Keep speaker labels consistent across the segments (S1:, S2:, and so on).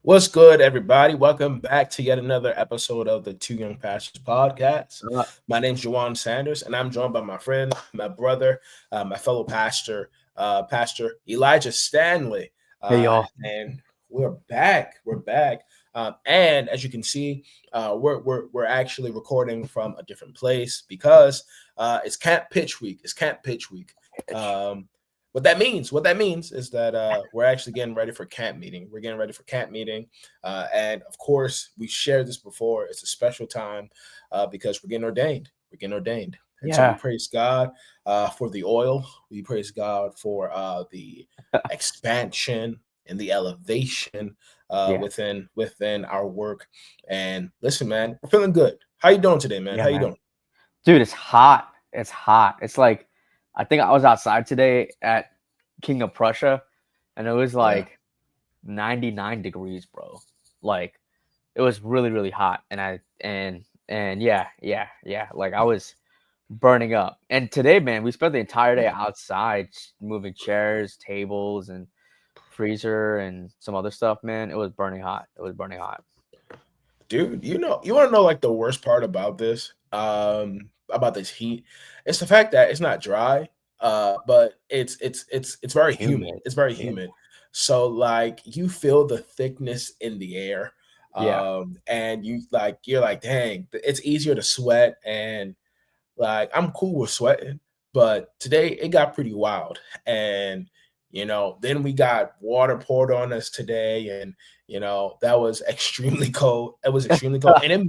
S1: What's good, everybody? Welcome back to yet another episode of the Two Young Pastors podcast.
S2: Uh,
S1: My name's Jawan Sanders, and I'm joined by my friend, my brother, my fellow pastor, Pastor Elijah Stanley.
S2: Hey y'all.
S1: And we're back. We're back. And as you can see, we're actually recording from a different place because it's Camp Pitch Week. It's Camp Pitch Week.
S2: Bitch.
S1: Um, what that means is that we're actually getting ready for camp meeting. We're getting ready for camp meeting, and of course, we shared this before. It's a special time because we're getting ordained. We're getting ordained, and so we
S2: Yeah,
S1: praise God for the oil. We praise God for the expansion and the elevation
S2: yeah,
S1: within our work. And listen, man, we're feeling good. How you doing today, man?
S2: yeah,
S1: How you
S2: man.
S1: doing?
S2: Dude, it's hot. It's hot. It's like I think I was outside today at King of Prussia, and it was
S1: Yeah.
S2: like 99 degrees, bro. Like it was really, really hot, and yeah. Like I was burning up. And today, man, we spent the entire day outside moving chairs, tables, and freezer and some other stuff. Man, it was burning hot. It was burning hot.
S1: Dude, you want to know like the worst part about this heat? It's the fact that it's not dry, but it's very humid.
S2: Humid.
S1: It's very
S2: Yeah.
S1: humid. So like you feel the thickness in the air.
S2: Yeah.
S1: And you're like, dang, it's easier to sweat. And like I'm cool with sweating, but today it got pretty wild. And then we got water poured on us today, and that was extremely cold. It was extremely cold, and it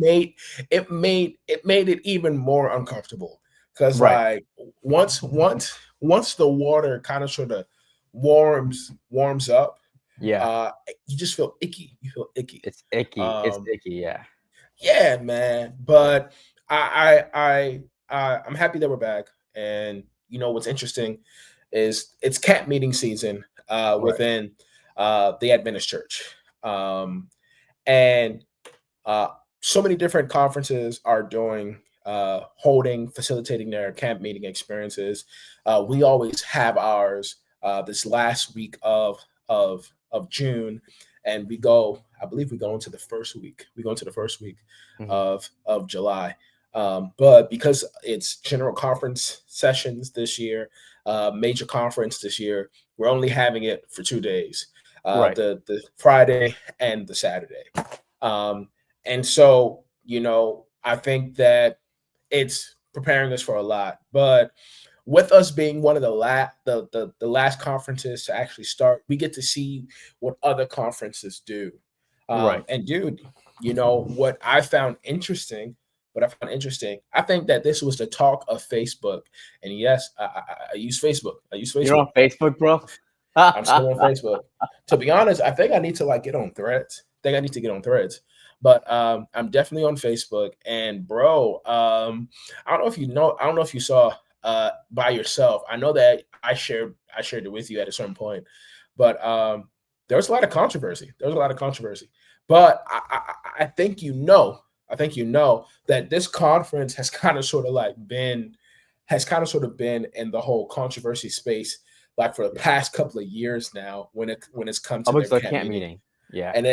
S1: made it even more uncomfortable because
S2: Right.
S1: like once the water kind of sort of warms up,
S2: Yeah.
S1: uh, you just feel icky. You feel icky.
S2: It's icky. It's
S1: Um,
S2: icky. Yeah.
S1: yeah, man. But I'm happy that we're back. And what's interesting is it's camp meeting season
S2: Right.
S1: within the Adventist Church, um, and uh, so many different conferences are doing holding facilitating their camp meeting experiences. We always have ours this last week of June, and we go. I believe we go into the first week. We go into the first week
S2: Mhm.
S1: of July. But because it's general conference sessions this year, major conference this year, we're only having it for 2 days,
S2: Right.
S1: the Friday and the Saturday. Um, and so, I think that it's preparing us for a lot. But with us being one of the last conferences to actually start, we get to see what other conferences do.
S2: Right.
S1: And dude, what I found interesting, I think that this was the talk of Facebook. And yes, I use Facebook. I use
S2: You're
S1: Facebook.
S2: on Facebook, bro?
S1: I'm still on Facebook. To be honest, I think I need to like get on Threads. I think I need to get on Threads. But I'm definitely on Facebook. And bro, I don't know if you know. I don't know if you saw by yourself. I know that I shared it with you at a certain point. But there was a lot of controversy. There was a lot of controversy. But I think I think that this conference has kind of sort of been in the whole controversy space like for the
S2: Yeah.
S1: past couple of years now when it's come to their
S2: Amongst the
S1: camp
S2: camp
S1: meeting.
S2: meeting. Yeah.
S1: And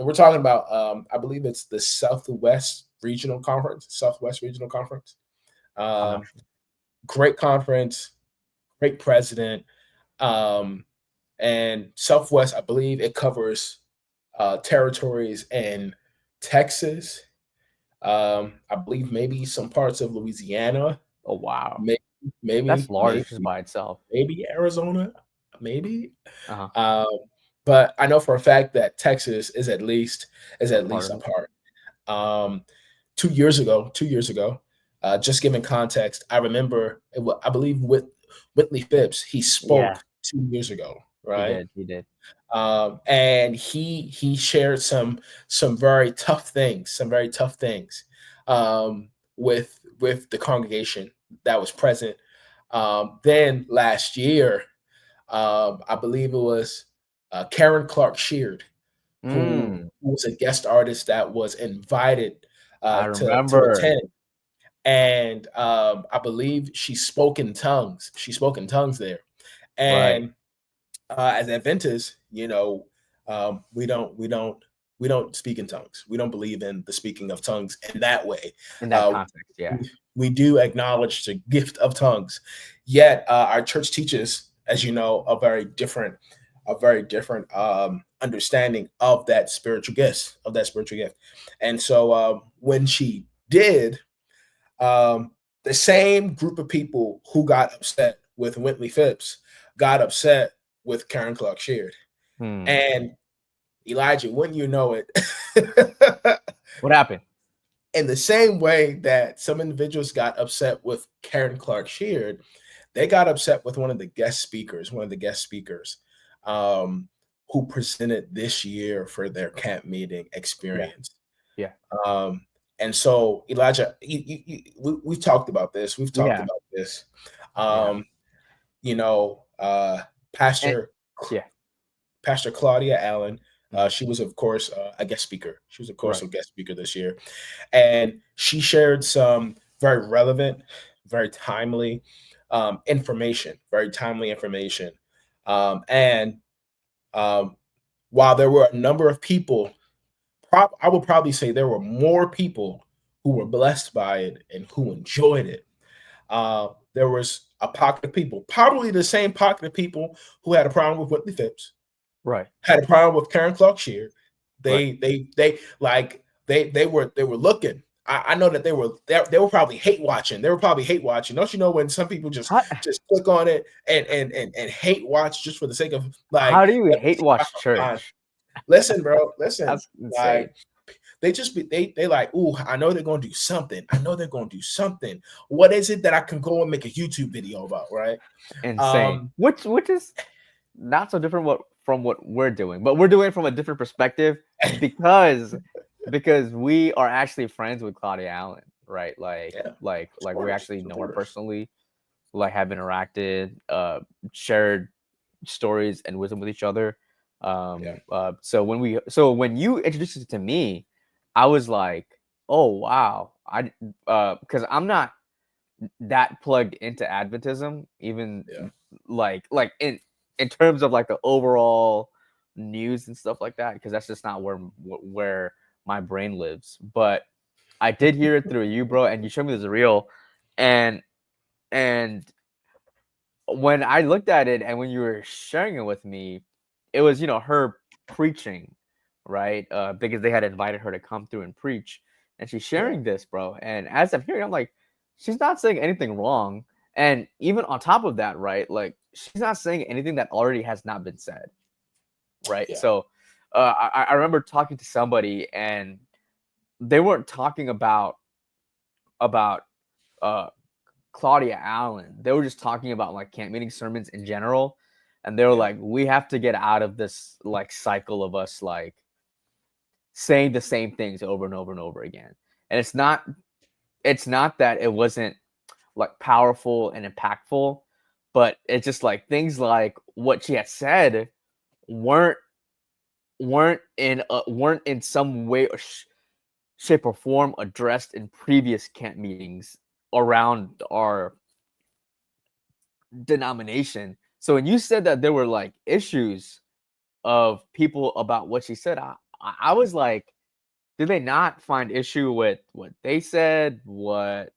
S1: we're talking about I believe it's the Southwest Regional Conference.
S2: I'm not
S1: Um,
S2: sure.
S1: Great conference, great president. Um, and Southwest, I believe it covers territories in Texas. I believe maybe some parts of Louisiana,
S2: Oh wow.
S1: maybe,
S2: That's
S1: maybe,
S2: large
S1: maybe,
S2: just by itself.
S1: maybe Arizona, maybe.
S2: Uh-huh.
S1: Um, but I know for a fact that Texas is
S2: A
S1: at
S2: part
S1: least
S2: of
S1: a
S2: it.
S1: part. Um, 2 years ago, just giving context, I remember I believe with Whitley Phipps, he
S2: Yeah,
S1: spoke 2 years ago,
S2: he
S1: right?
S2: did. He did.
S1: And he shared some very tough things with the congregation that was present. Then last year, I believe it was Karen Clark Sheard,
S2: Mm,
S1: who was a guest artist that was invited
S2: I
S1: to
S2: remember.
S1: attend. And I believe she spoke in tongues. She spoke in tongues there.
S2: Right.
S1: And as Adventists, We don't speak in tongues. We don't believe in the speaking of tongues in that way.
S2: In that
S1: Uh,
S2: context, yeah.
S1: we do acknowledge the gift of tongues, yet our church teaches, as you know, a very different understanding of that spiritual gift. And so when she did, um, the same group of people who got upset with Wintley Phipps got upset with Karen Clark Sheard.
S2: Hmm.
S1: And Elijah, wouldn't you know it?
S2: What happened?
S1: In the same way that some individuals got upset with Karen Clark Sheard, they got upset with one of the guest speakers um, who presented this year for their camp meeting
S2: Yeah,
S1: experience.
S2: yeah,
S1: Um, and so, Elijah, we've talked about this. We've talked
S2: yeah,
S1: about this.
S2: yeah.
S1: Um, you know,
S2: And
S1: Pastor
S2: yeah.
S1: Pastor Claudia Allen.
S2: Mhm.
S1: She was, of course, a guest speaker. She was, of course,
S2: Right.
S1: a guest speaker this year, and she shared some very relevant, very timely information. Very timely information, and um, while there were a number of people, I would probably say there were more people who were blessed by it and who enjoyed it. There was a pocket of people, probably the same pocket of people who had a problem with Whitley Phipps,
S2: Right.
S1: had a problem with Karen Clark Sheard.
S2: Right.
S1: They were looking. I know that they were probably hate watching. They were probably hate watching. Don't you know when some people just
S2: How
S1: just click on it and hate watch just for the sake of like,
S2: how do you
S1: let me
S2: hate
S1: see if I
S2: watch
S1: can find.
S2: church?
S1: Listen, bro, listen.
S2: That's insane.
S1: Like they just be they like, ooh, I know they're gonna do something. I know they're gonna do something. What is it that I can go and make a YouTube video about, right?
S2: Insane.
S1: Um,
S2: Which is not so different from what we're doing, but we're doing it from a different perspective because we are actually friends with Claudia Allen, right?
S1: yeah,
S2: Like we
S1: supporters,
S2: actually know her
S1: supporters.
S2: personally, like have interacted, shared stories and wisdom with each other.
S1: Yeah,
S2: So when you introduced it to me, I was like, oh wow, I because I'm not that plugged into Adventism, even
S1: yeah,
S2: like in terms of like the overall news and stuff like that, because that's just not where my brain lives. But I did hear it through you, bro, and you showed me this reel, and and when I looked at it and when you were sharing it with me, it was her preaching, right? Because they had invited her to come through and preach, and she's
S1: yeah,
S2: sharing this, bro. And as I'm hearing, I'm like, she's not saying anything wrong, and even on top of that, right? Like she's not saying anything that already has not been said, right?
S1: yeah,
S2: So, I remember talking to somebody, and they weren't talking about uh Claudia Allen. They were just talking about like camp meeting sermons in general. And they were
S1: yeah,
S2: like, we have to get out of this like cycle of us like saying the same things over and over and over again. And it's not that it wasn't like powerful and impactful, but it's just like things like what she had said weren't weren't in some way or shape or form addressed in previous camp meetings around our denomination. So when you said that there were like issues of people about what she said, I was like, did they not find issue with what they said, what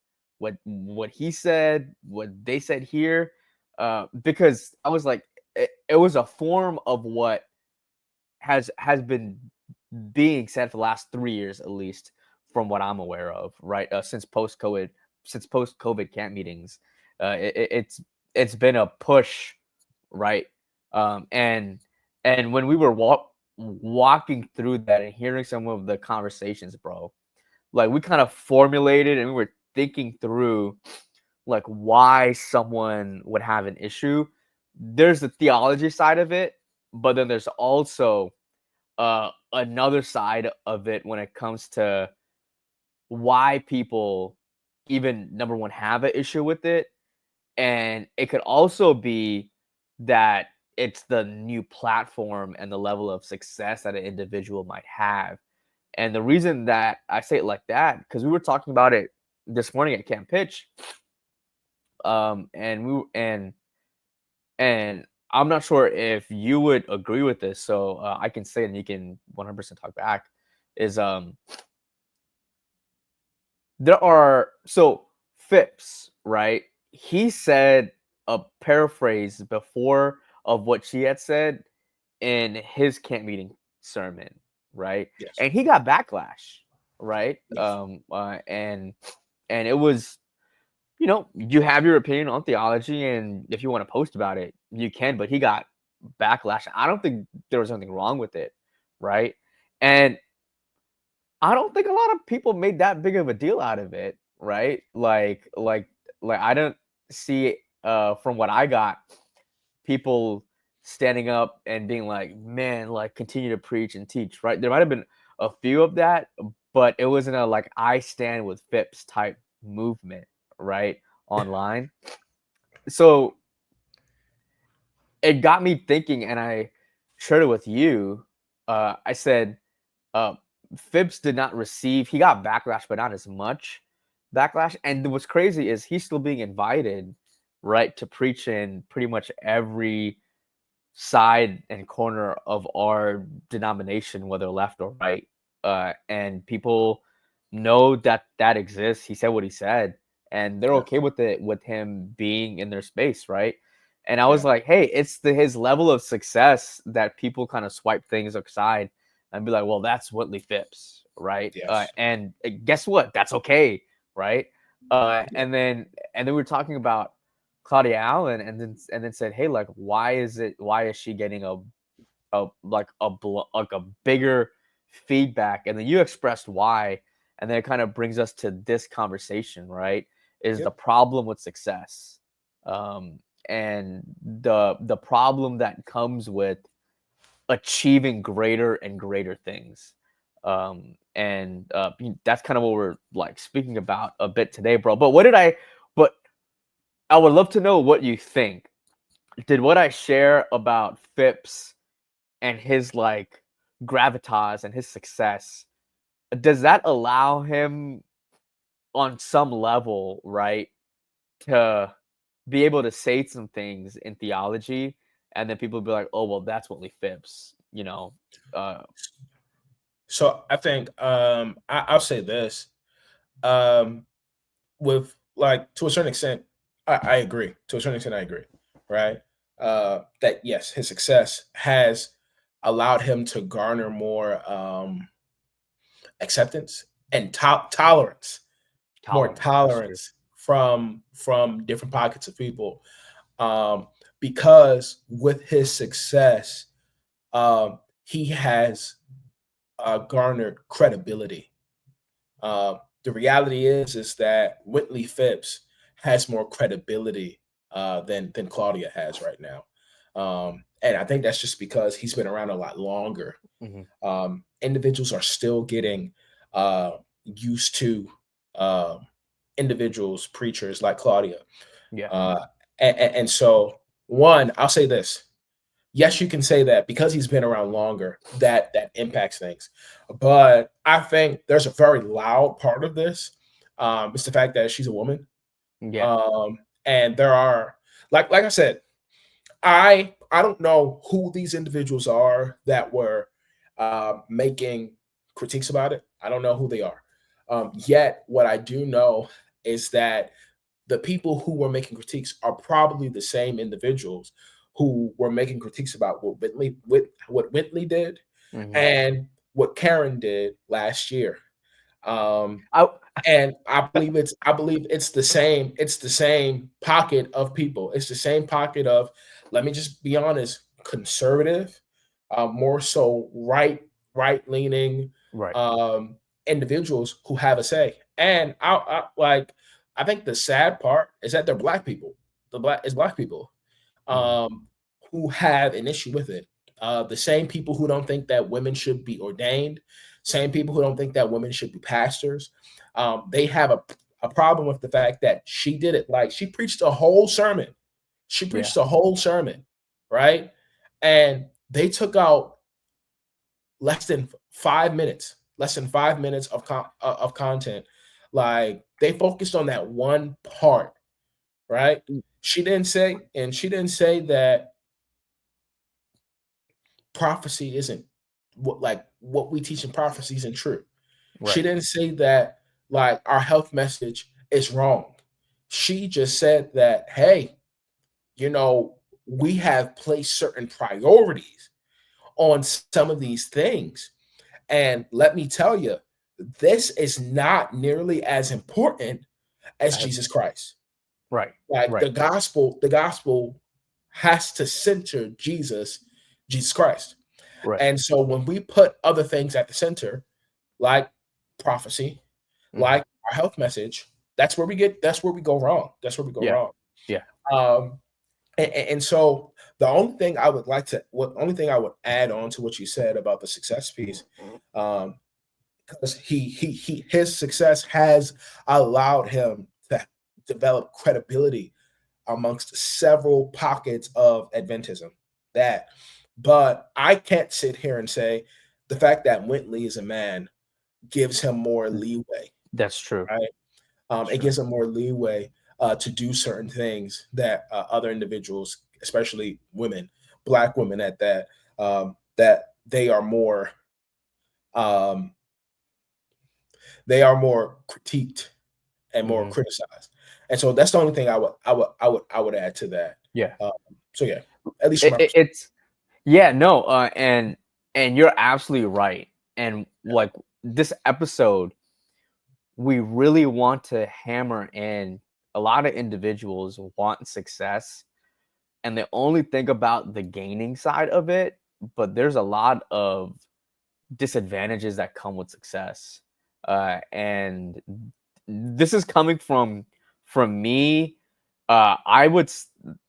S2: he said, what they said here? Because I was like, it was a form of what has been being said for the last 3 years at least, from what I'm aware of, right? Since post COVID camp meetings, it's been a push, right? And when we were walking through that and hearing some of the conversations, bro, like we kind of formulated and we were thinking through like why someone would have an issue. There's the theology side of it, but then there's also another side of it when it comes to why people even number one have an issue with it, and it could also be that it's the new platform and the level of success that an individual might have. And the reason that I say it like that, because we were talking about it this morning at Camp Pitch, and we and I'm not sure if you would agree with this, so I can say it and you can 100% talk back. Is there are so Phipps, right? He said a paraphrase before of what she had said in his camp meeting sermon, right?
S1: Yes.
S2: And he got backlash, right?
S1: Yes.
S2: And it was, you have your opinion on theology, and if you want to post about it, you can. But he got backlash. I don't think there was anything wrong with it, right? And I don't think a lot of people made that big of a deal out of it, right? Like I don't see from what I got, people standing up and being like, "Man, like continue to preach and teach," right? There might have been a few of that, but it wasn't a like I stand with Phipps type movement, right? Online. So it got me thinking, and I shared it with you. I said, uh, Phibbs did not receive. He got backlash, but not as much backlash. And what's crazy is he's still being invited, right, to preach in pretty much every side and corner of our denomination, whether left or right. And people know that that exists. He said what he said, and they're
S1: Yeah.
S2: okay with it, with him being in their space, right? And I was
S1: Yeah.
S2: like, hey, it's his level of success that people kind of swipe things aside and be like, well, that's Whitley Phipps, right?
S1: Yes.
S2: And guess what? That's okay, right?
S1: Yeah.
S2: And then we were talking about Claudia Allen, and then said, hey, like, why is she getting a bigger feedback? And then you expressed why, and then it kind of brings us to this conversation, right? Is the
S1: Yep.
S2: problem with success, um, and the problem that comes with achieving greater and greater things. And that's kind of what we're like speaking about a bit today, bro. But I would love to know what you think. Did what I share about Phipps and his like gravitas and his success, does that allow him on some level, right, to be able to say some things in theology, and then people be like, oh well, that's Whitley Phipps, uh
S1: So I think I'll say this. Um with like to a certain extent, I agree. To a certain extent, I agree. Right. That yes, his success has allowed him to garner more acceptance and tolerance, more
S2: tolerance. That's true.
S1: tolerance from different pockets of people. Um, because with his success, he has garnered credibility. The reality is that Whitley Phipps has more credibility than Claudia has right now, and I think that's just because he's been around a lot longer.
S2: Hmm.
S1: Individuals are still getting uh, used to uh, individuals, preachers like Claudia,
S2: Yeah.
S1: uh, and so one, I'll say this: yes, you can say that because he's been around longer, that impacts things. But I think there's a very loud part of this. It's the fact that she's a woman.
S2: Yeah.
S1: And there are like I said, I don't know who these individuals are that were making critiques about it. I don't know who they are. Yet what I do know is that the people who were making critiques are probably the same individuals who were making critiques about what Whitley did
S2: Hmm.
S1: and what Karen did last year. Um,
S2: I
S1: and I believe it's the same pocket of people. It's the same pocket of, let me just be honest, conservative, more so right leaning
S2: right.
S1: um, individuals who have a say. And I think the sad part is that they're black people. Black people
S2: Hmm.
S1: um, who have an issue with it. The same people who don't think that women should be ordained, same people who don't think that women should be pastors. They have a problem with the fact that she did it. Like, she preached a whole sermon. She
S2: Yeah.
S1: preached a whole sermon, right? And they took out less than 5 minutes of content. Like, they focused on that one part, right?
S2: Mm.
S1: She didn't say that prophecy isn't what we teach in prophecy isn't true. She
S2: Right.
S1: didn't say that like our health message is wrong. She just said that, hey, we have placed certain priorities on some of these things. And let me tell you, this is not nearly as important as
S2: Right.
S1: Jesus Christ.
S2: Right.
S1: Like
S2: Right.
S1: the gospel has to center Jesus Christ.
S2: Right.
S1: And so when we put other things at the center, like prophecy,
S2: Hmm.
S1: like our health message, that's where we go wrong. That's where we go
S2: Yeah.
S1: wrong.
S2: Yeah.
S1: Um, and so the only thing I would only thing I would add on to what you said about the success piece, because his success has allowed him to develop credibility amongst several pockets of Adventism. That, but I can't sit here and say the fact that Wintley is a man gives him more leeway,
S2: That's true.
S1: right?
S2: That's
S1: It
S2: true.
S1: gives him more leeway to do certain things that other individuals, especially women, black women at that, that um, they are more critiqued and more
S2: Hmm.
S1: criticized. And so that's the only thing I would add to that.
S2: Yeah.
S1: Um, so yeah, at least from
S2: It,
S1: my
S2: it,
S1: perspective.
S2: it's yeah. No. And you're absolutely right. And like this episode, we really want to hammer in a lot of individuals want success and they only think about the gaining side of it, but there's a lot of disadvantages that come with success. And this is coming from me. I would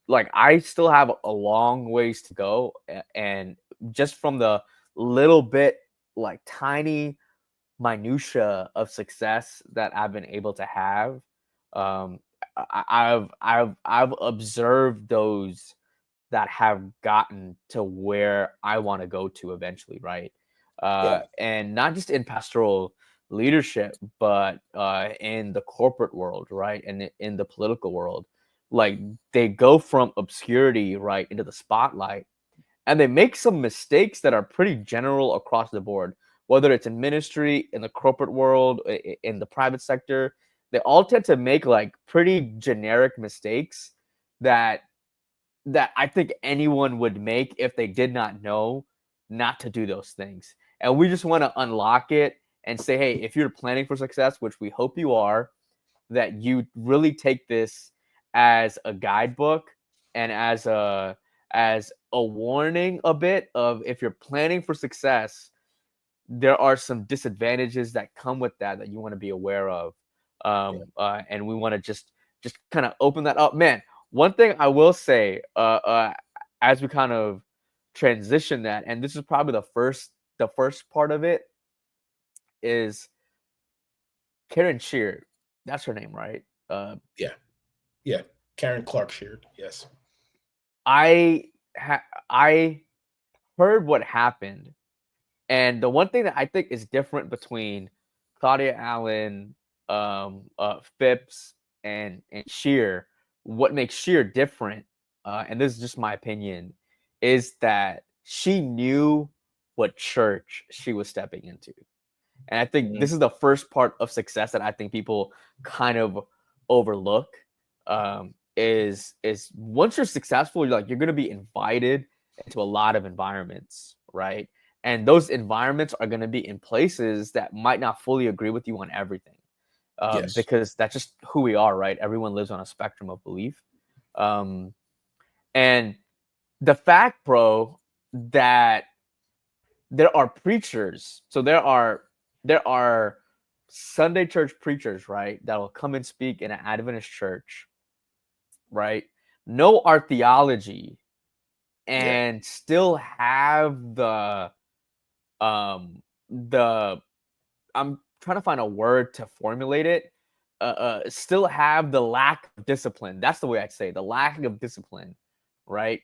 S2: like I still have a long ways to go, and just from the little bit like tiny minutia of success that I've been able to have. Um, I've observed those that have gotten to where I want to go to eventually, right?
S1: Yeah,
S2: And not just in pastoral leadership, but in the corporate world, right? And in the political world, like they go from obscurity right into the spotlight and they make some mistakes that are pretty general across the board, whether it's in ministry, in the corporate world, in the private sector. They all tend to make like pretty generic mistakes that I think anyone would make if they did not know not to do those things. And we just want to unlock it and say, hey, if you're planning for success, which we hope you are, that you really take this as a guidebook and as a warning a bit of if you're planning for success, there are some disadvantages that come with that that you want to be aware of.
S1: yeah,
S2: And we want to just kind of open that up. Man, one thing I will say, as we kind of transition that, and this is probably the first part of it is Karen Shear. That's her name, right?
S1: yeah, yeah. Karen Clark shared. Yes.
S2: I I heard what happened, and the one thing that I think is different between Claudia Allen, Phipps, and Sheer, what makes Sheer different, and this is just my opinion, is that she knew what church she was stepping into. And I think
S1: Mhm.
S2: this is the first part of success that I think people kind of overlook. Is once you're successful, you're going to be invited into a lot of environments, right? And those environments are going to be in places that might not fully agree with you on everything,
S1: Yes.
S2: because that's just who we are, right? Everyone lives on a spectrum of belief, um, and the fact, bro, that there are preachers. So there are Sunday church preachers, right, that will come and speak in an Adventist church, right? Know our theology
S1: Yeah.
S2: and still have the I'm trying to find a word to formulate it. Still have the lack of discipline. That's the way I'd say the lack of discipline, right?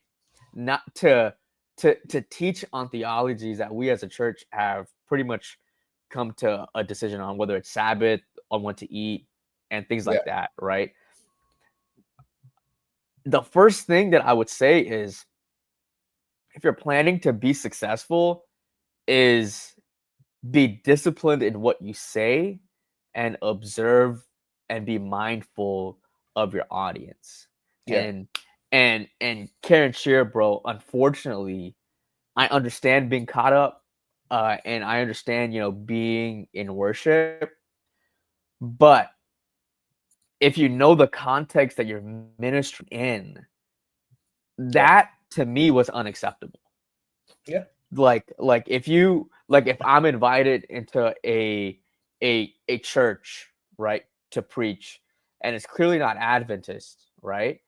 S2: Not to teach on theologies that we as a church have pretty much come to a decision on, whether it's Sabbath, on what to eat, and things
S1: Yeah.
S2: like that, right? The first thing that I would say is if you're planning to be successful, is be disciplined in what you say and observe and be mindful of your audience.
S1: Yeah.
S2: And Karen Shear, bro, unfortunately, I understand being caught up, and I understand, being in worship, but if you know the context that you're ministering in,
S1: Yeah.
S2: that to me was unacceptable.
S1: Yeah.
S2: If I'm invited into a church, right, to preach, and it's clearly not Adventist, right?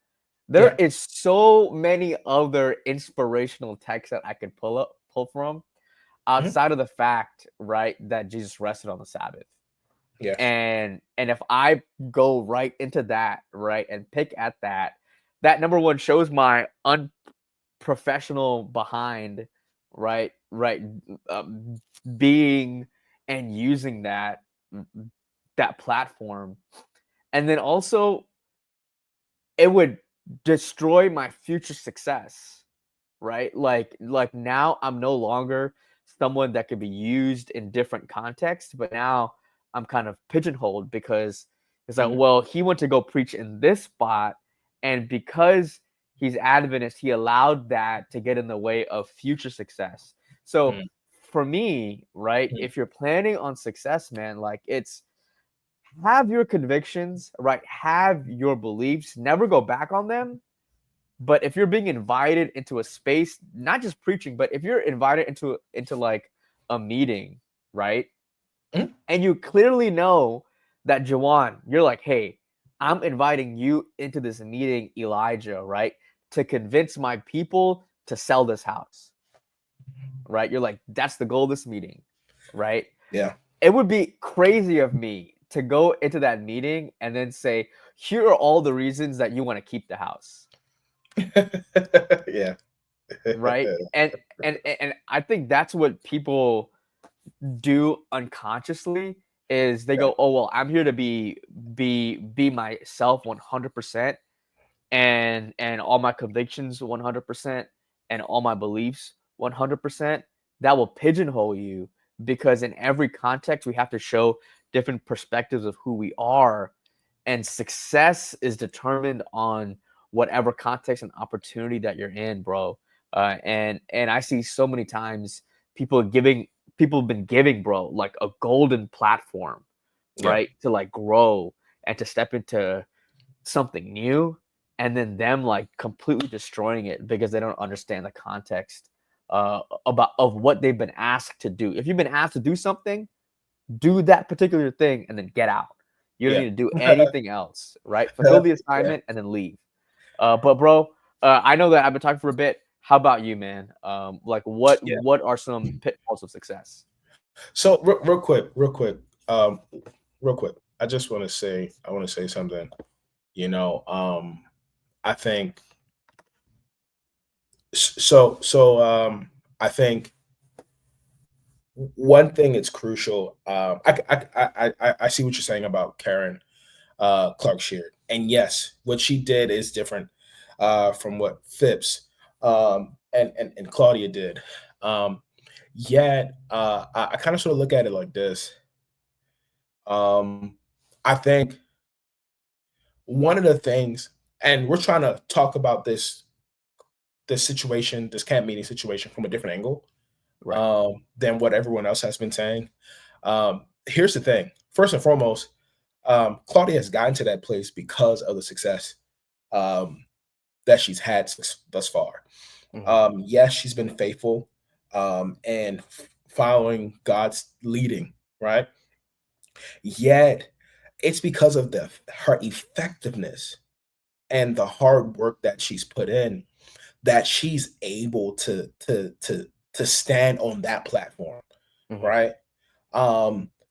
S2: There
S1: Yeah.
S2: is so many other inspirational texts that I could pull from
S1: Mhm.
S2: outside of the fact, right, that Jesus rested on the Sabbath.
S1: Yes.
S2: And if I go right into that, right, and pick at that, that number one shows my unprofessional behind, right, um, being and using that platform, and then also it would destroy my future success, right? Like now I'm no longer someone that could be used in different contexts, but now I'm kind of pigeonholed because it's like,
S1: Mhm.
S2: well, he went to go preach in this spot, and because he's Adventist, he allowed that to get in the way of future success. So
S1: Mhm.
S2: for me, right,
S1: Mhm.
S2: if you're planning on success, man, like it's have your convictions, right? Have your beliefs, never go back on them. But if you're being invited into a space, not just preaching, but if you're invited into like a meeting, right?
S1: Mhm.
S2: And you clearly know that Jawan, you're like, hey, I'm inviting you into this meeting, Elijah, right? To convince my people to sell this house, right? You're like, that's the goal of this meeting, right?
S1: Yeah.
S2: It would be crazy of me to go into that meeting and then say, here are all the reasons that you want to keep the house,
S1: Yeah.
S2: right? And I think that's what people do unconsciously is they
S1: Yeah.
S2: go, oh well, I'm here to be myself 100%, and all my convictions 100%, and all my beliefs 100%. That will pigeonhole you because in every context we have to show different perspectives of who we are, and success is determined on whatever context and opportunity that you're in, bro. And I see so many times people giving people have been giving, bro, like a golden platform,
S1: Yeah.
S2: right, to like grow and to step into something new, and then them like completely destroying it because they don't understand the context about of what they've been asked to do. If you've been asked to do something, do that particular thing and then get out. You don't
S1: Yeah.
S2: need to do anything else, right? Fulfill the
S1: Yeah.
S2: assignment and then leave. But bro, I know that I've been talking for a bit. How about you, man? Like
S1: Yeah.
S2: what are some pitfalls of success?
S1: So real quick, um, real quick. I want to say something. You know, I think I think one thing is crucial. I see what you're saying about Karen Clark Sheard, and yes, what she did is different from what Phipps and Claudia did. Um, Yet, I kind of sort of look at it like this. Um, I think one of the things, and we're trying to talk about this situation, this camp meeting situation, from a different angle
S2: Right.
S1: than what everyone else has been saying. Here's the thing: first and foremost, Claudia has gotten to that place because of the success um, that she's had thus far.
S2: Hmm.
S1: Yes, she's been faithful and following God's leading, right? Yet, it's because of the her effectiveness and the hard work that she's put in that she's able to stand on that platform,
S2: Hmm.
S1: right?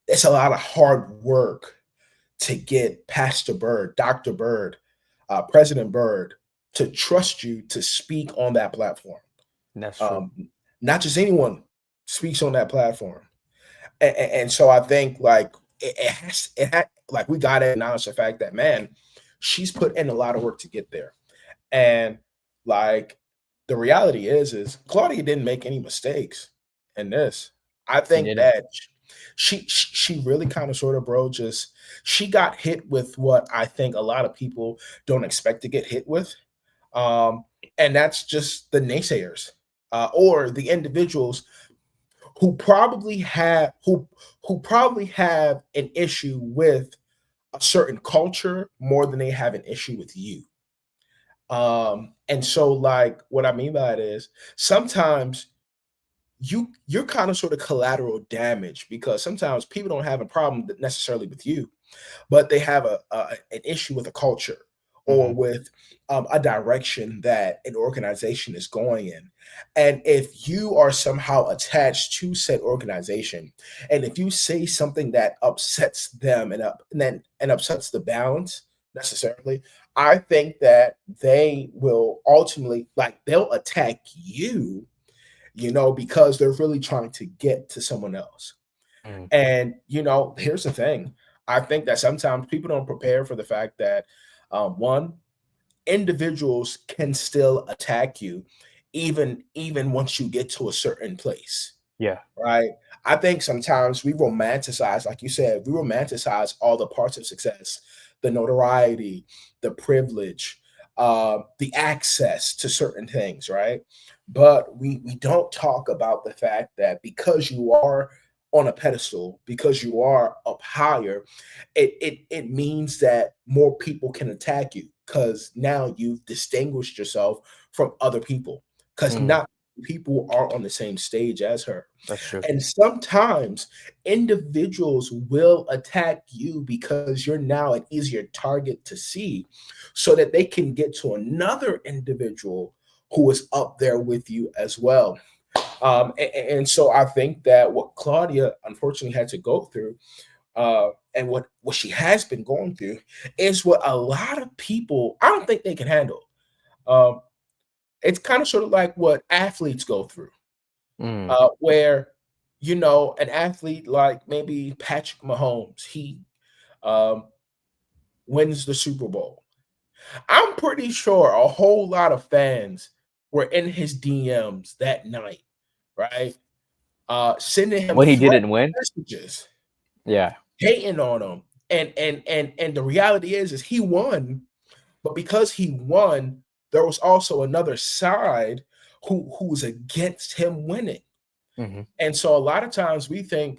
S1: It's a lot of hard work to get Pastor Bird, Dr. Bird, President Bird to trust you to speak on that platform.
S2: That's true.
S1: Um, Not just anyone speaks on that platform, and so I think like like we got to acknowledge the fact that man, she's put in a lot of work to get there, and like. the reality is Claudia didn't make any mistakes in this. I
S2: She
S1: think
S2: didn't.
S1: that she really kind of sort of, bro, just she got hit with what I think a lot of people don't expect to get hit with. Um, and that's just the naysayers, or the individuals who probably have an issue with a certain culture more than they have an issue with you. And so, like, what I mean by it is sometimes you're kind of sort of collateral damage, because sometimes people don't have a problem necessarily with you, but they have an issue with a culture, or
S2: Hmm.
S1: with a direction that an organization is going in. And if you are somehow attached to said organization, and if you say something that upsets them and upsets the balance necessarily, I think that they will ultimately, like, they'll attack you, because they're really trying to get to someone else.
S2: Mm.
S1: And here's the thing. I think that sometimes people don't prepare for the fact that, one, individuals can still attack you, even once you get to a certain place,
S2: Yeah.
S1: right? I think sometimes we romanticize, like you said, we romanticize all the parts of success, the notoriety, the privilege, the access to certain things, right? But we don't talk about the fact that because you are on a pedestal, because you are up higher, it means that more people can attack you, because now you've distinguished yourself from other people, because
S2: Mm.
S1: not people are on the same stage as her.
S2: That's true.
S1: And sometimes individuals will attack you because you're now an easier target to see, so that they can get to another individual who is up there with you as well. And so I think that what Claudia unfortunately had to go through, and what she has been going through, is what a lot of people, I don't think they can handle. Um, it's kind of sort of like what athletes go through,
S2: Mm.
S1: where an athlete like maybe Patrick Mahomes, he um, wins the Super Bowl. I'm pretty sure a whole lot of fans were in his DMs that night, right? Sending him
S2: When he
S1: threat
S2: didn't win.
S1: messages,
S2: Yeah.
S1: hating on him. And the reality is he won, but because he won, there was also another side who was against him winning.
S2: Hmm.
S1: And so a lot of times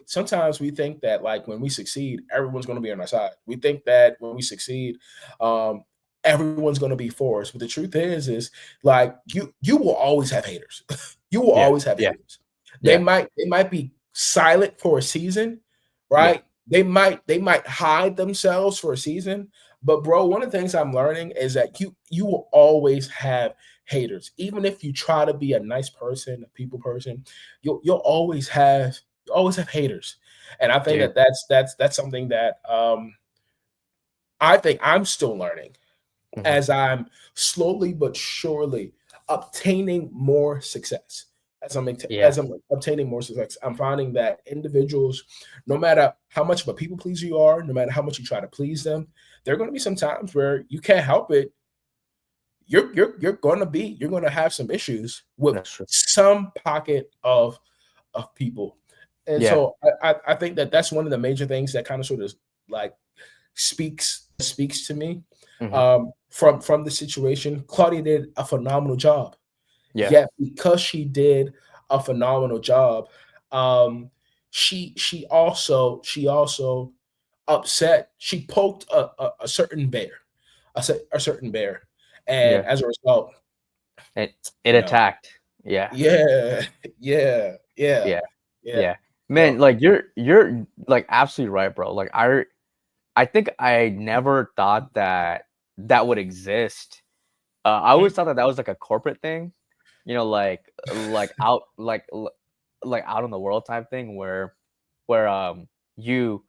S1: sometimes we think that, like, when we succeed, everyone's going to be on our side. We think that when we succeed, um, everyone's going to be for us. But the truth is like, you will always have haters. You will
S2: Yeah.
S1: always have
S2: Yeah.
S1: haters. They
S2: Yeah.
S1: might be silent for a season,
S2: Yeah.
S1: right? They might hide themselves for a season. But bro, one of the things I'm learning is that you will always have haters. Even if you try to be a nice person, a people person, you'll always have haters. And I think
S2: Dude.
S1: that that's something that I think I'm still learning,
S2: Hmm.
S1: as I'm slowly but surely obtaining more success.
S2: Yeah.
S1: As I'm obtaining more success, I'm finding that individuals, no matter how much of a people pleaser you are, no matter how much you try to please them, there are going to be some times where you can't help it. You're going to have some issues with
S2: That's true.
S1: some pocket of people. And
S2: Yeah.
S1: so I think that that's one of the major things that kind of sort of, like, speaks to me,
S2: Hmm.
S1: from the situation. Claudia did a phenomenal job.
S2: Yeah.
S1: Yet because she did a phenomenal job, um, she also upset. She poked a certain bear, a certain bear, and
S2: Yeah.
S1: as a result,
S2: It
S1: you know,
S2: attacked. Yeah.
S1: yeah, yeah, yeah,
S2: Yeah.
S1: yeah.
S2: Yeah. Man,
S1: So,
S2: like you're like absolutely right, bro. Like I think I never thought that that would exist. I
S1: mhm.
S2: always thought that that was like a corporate thing, like out like out in the world type thing where you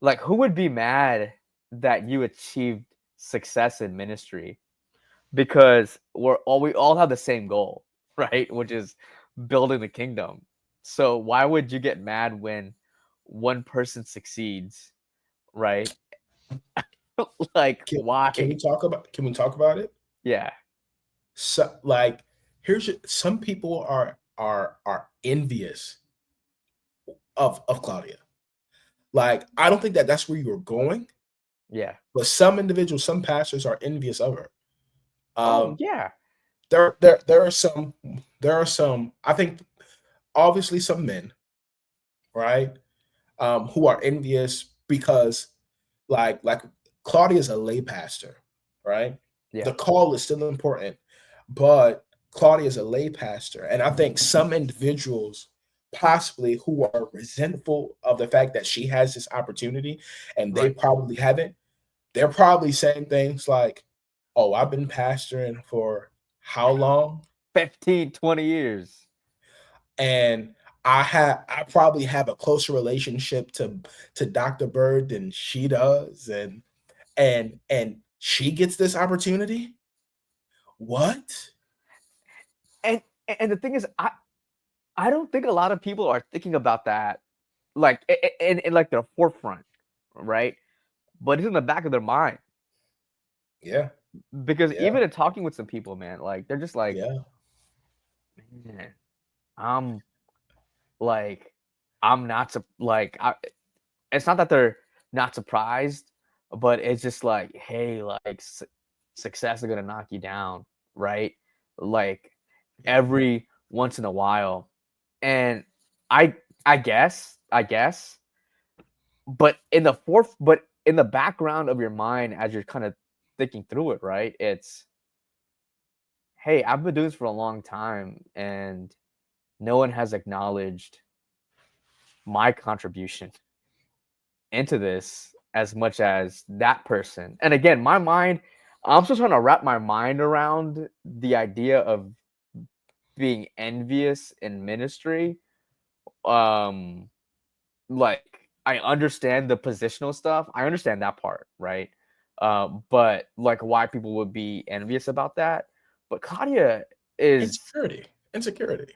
S2: like who would be mad that you achieved success in ministry because we all have the same goal, right? Which is building the kingdom. So why would you get mad when one person succeeds, right? Like
S1: can
S2: why?
S1: can we talk about it?
S2: Yeah.
S1: So, like, some people are envious of Claudia. Like, I don't think that that's where you're going,
S2: Yeah.
S1: but some individuals, some pastors are envious of her.
S2: Oh
S1: Um,
S2: yeah.
S1: there there are some. I think obviously some men, right, who are envious because like Claudia is a lay pastor, right?
S2: Yeah.
S1: The call is still important, but Claudia is a lay pastor, and I think some individuals possibly who are resentful of the fact that she has this opportunity and they
S2: Right.
S1: probably haven't, they're probably saying things like, "Oh, I've been pastoring for how long?"
S2: 15, 20 years.
S1: And I probably have a closer relationship to Dr. Bird than she does, and she gets this opportunity. What?
S2: And and the thing is, I don't think a lot of people are thinking about that, like in like their forefront, right? But it's in the back of their mind
S1: Yeah,
S2: because
S1: yeah,
S2: even in talking with some people, man, like they're just like,
S1: yeah,
S2: man, I'm like, I'm not like, it's not that they're not surprised, but it's just like, hey, like success is gonna knock you down, right? Like
S1: yeah.
S2: every once in a while, and I I guess, but in the background of your mind as you're kind of thinking through it, right? It's, hey, I've been doing this for a long time, and no one has acknowledged my contribution into this as much as that person. And again, my mind, I'm still trying to wrap my mind around the idea of being envious in ministry. Um, like I understand the positional stuff. I understand that part, right? But like why people would be envious about that. But Claudia is
S1: Insecurity, insecurity.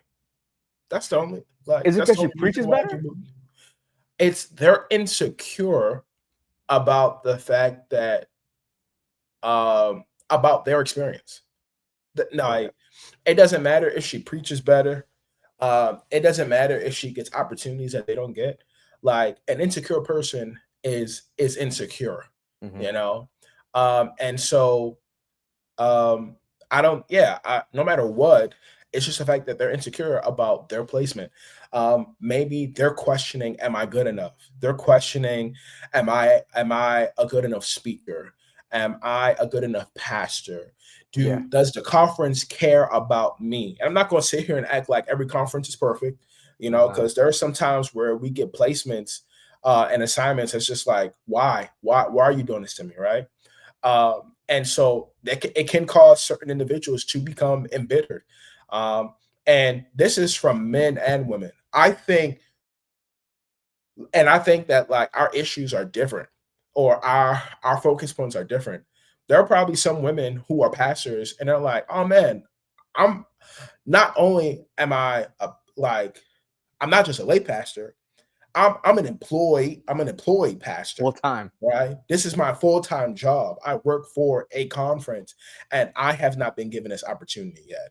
S1: That's the only
S2: is it
S1: that's
S2: because
S1: the
S2: she
S1: only reason
S2: preaches
S1: why
S2: better?
S1: people. It's they're insecure about the fact that about their experience.
S2: Okay.
S1: Like, it doesn't matter if she preaches better. It doesn't matter if she gets opportunities that they don't get. Like, an insecure person is insecure,
S2: Hmm.
S1: you know. And so um, I don't. Yeah, no matter what, it's just the fact that they're insecure about their placement. Maybe they're questioning, "Am I good enough?" They're questioning, "Am I a good enough speaker? Am I a good enough pastor?
S2: Yeah.
S1: Does the conference care about me?" And I'm not going to sit here and act like every conference is perfect,
S2: Uh-huh.
S1: because there are some times where we get placements and assignments. It's just like, why are you doing this to me, right? And so it can cause certain individuals to become embittered. Um, and this is from men and women. I think that, like, our issues are different, or our focus points are different. There are probably some women who are pastors, and they're like, "Oh man, I'm not only am I I'm not just a lay pastor. I'm an employed pastor,
S2: Full time.
S1: right? This is my full-time job. I work for a conference, and I have not been given this opportunity yet.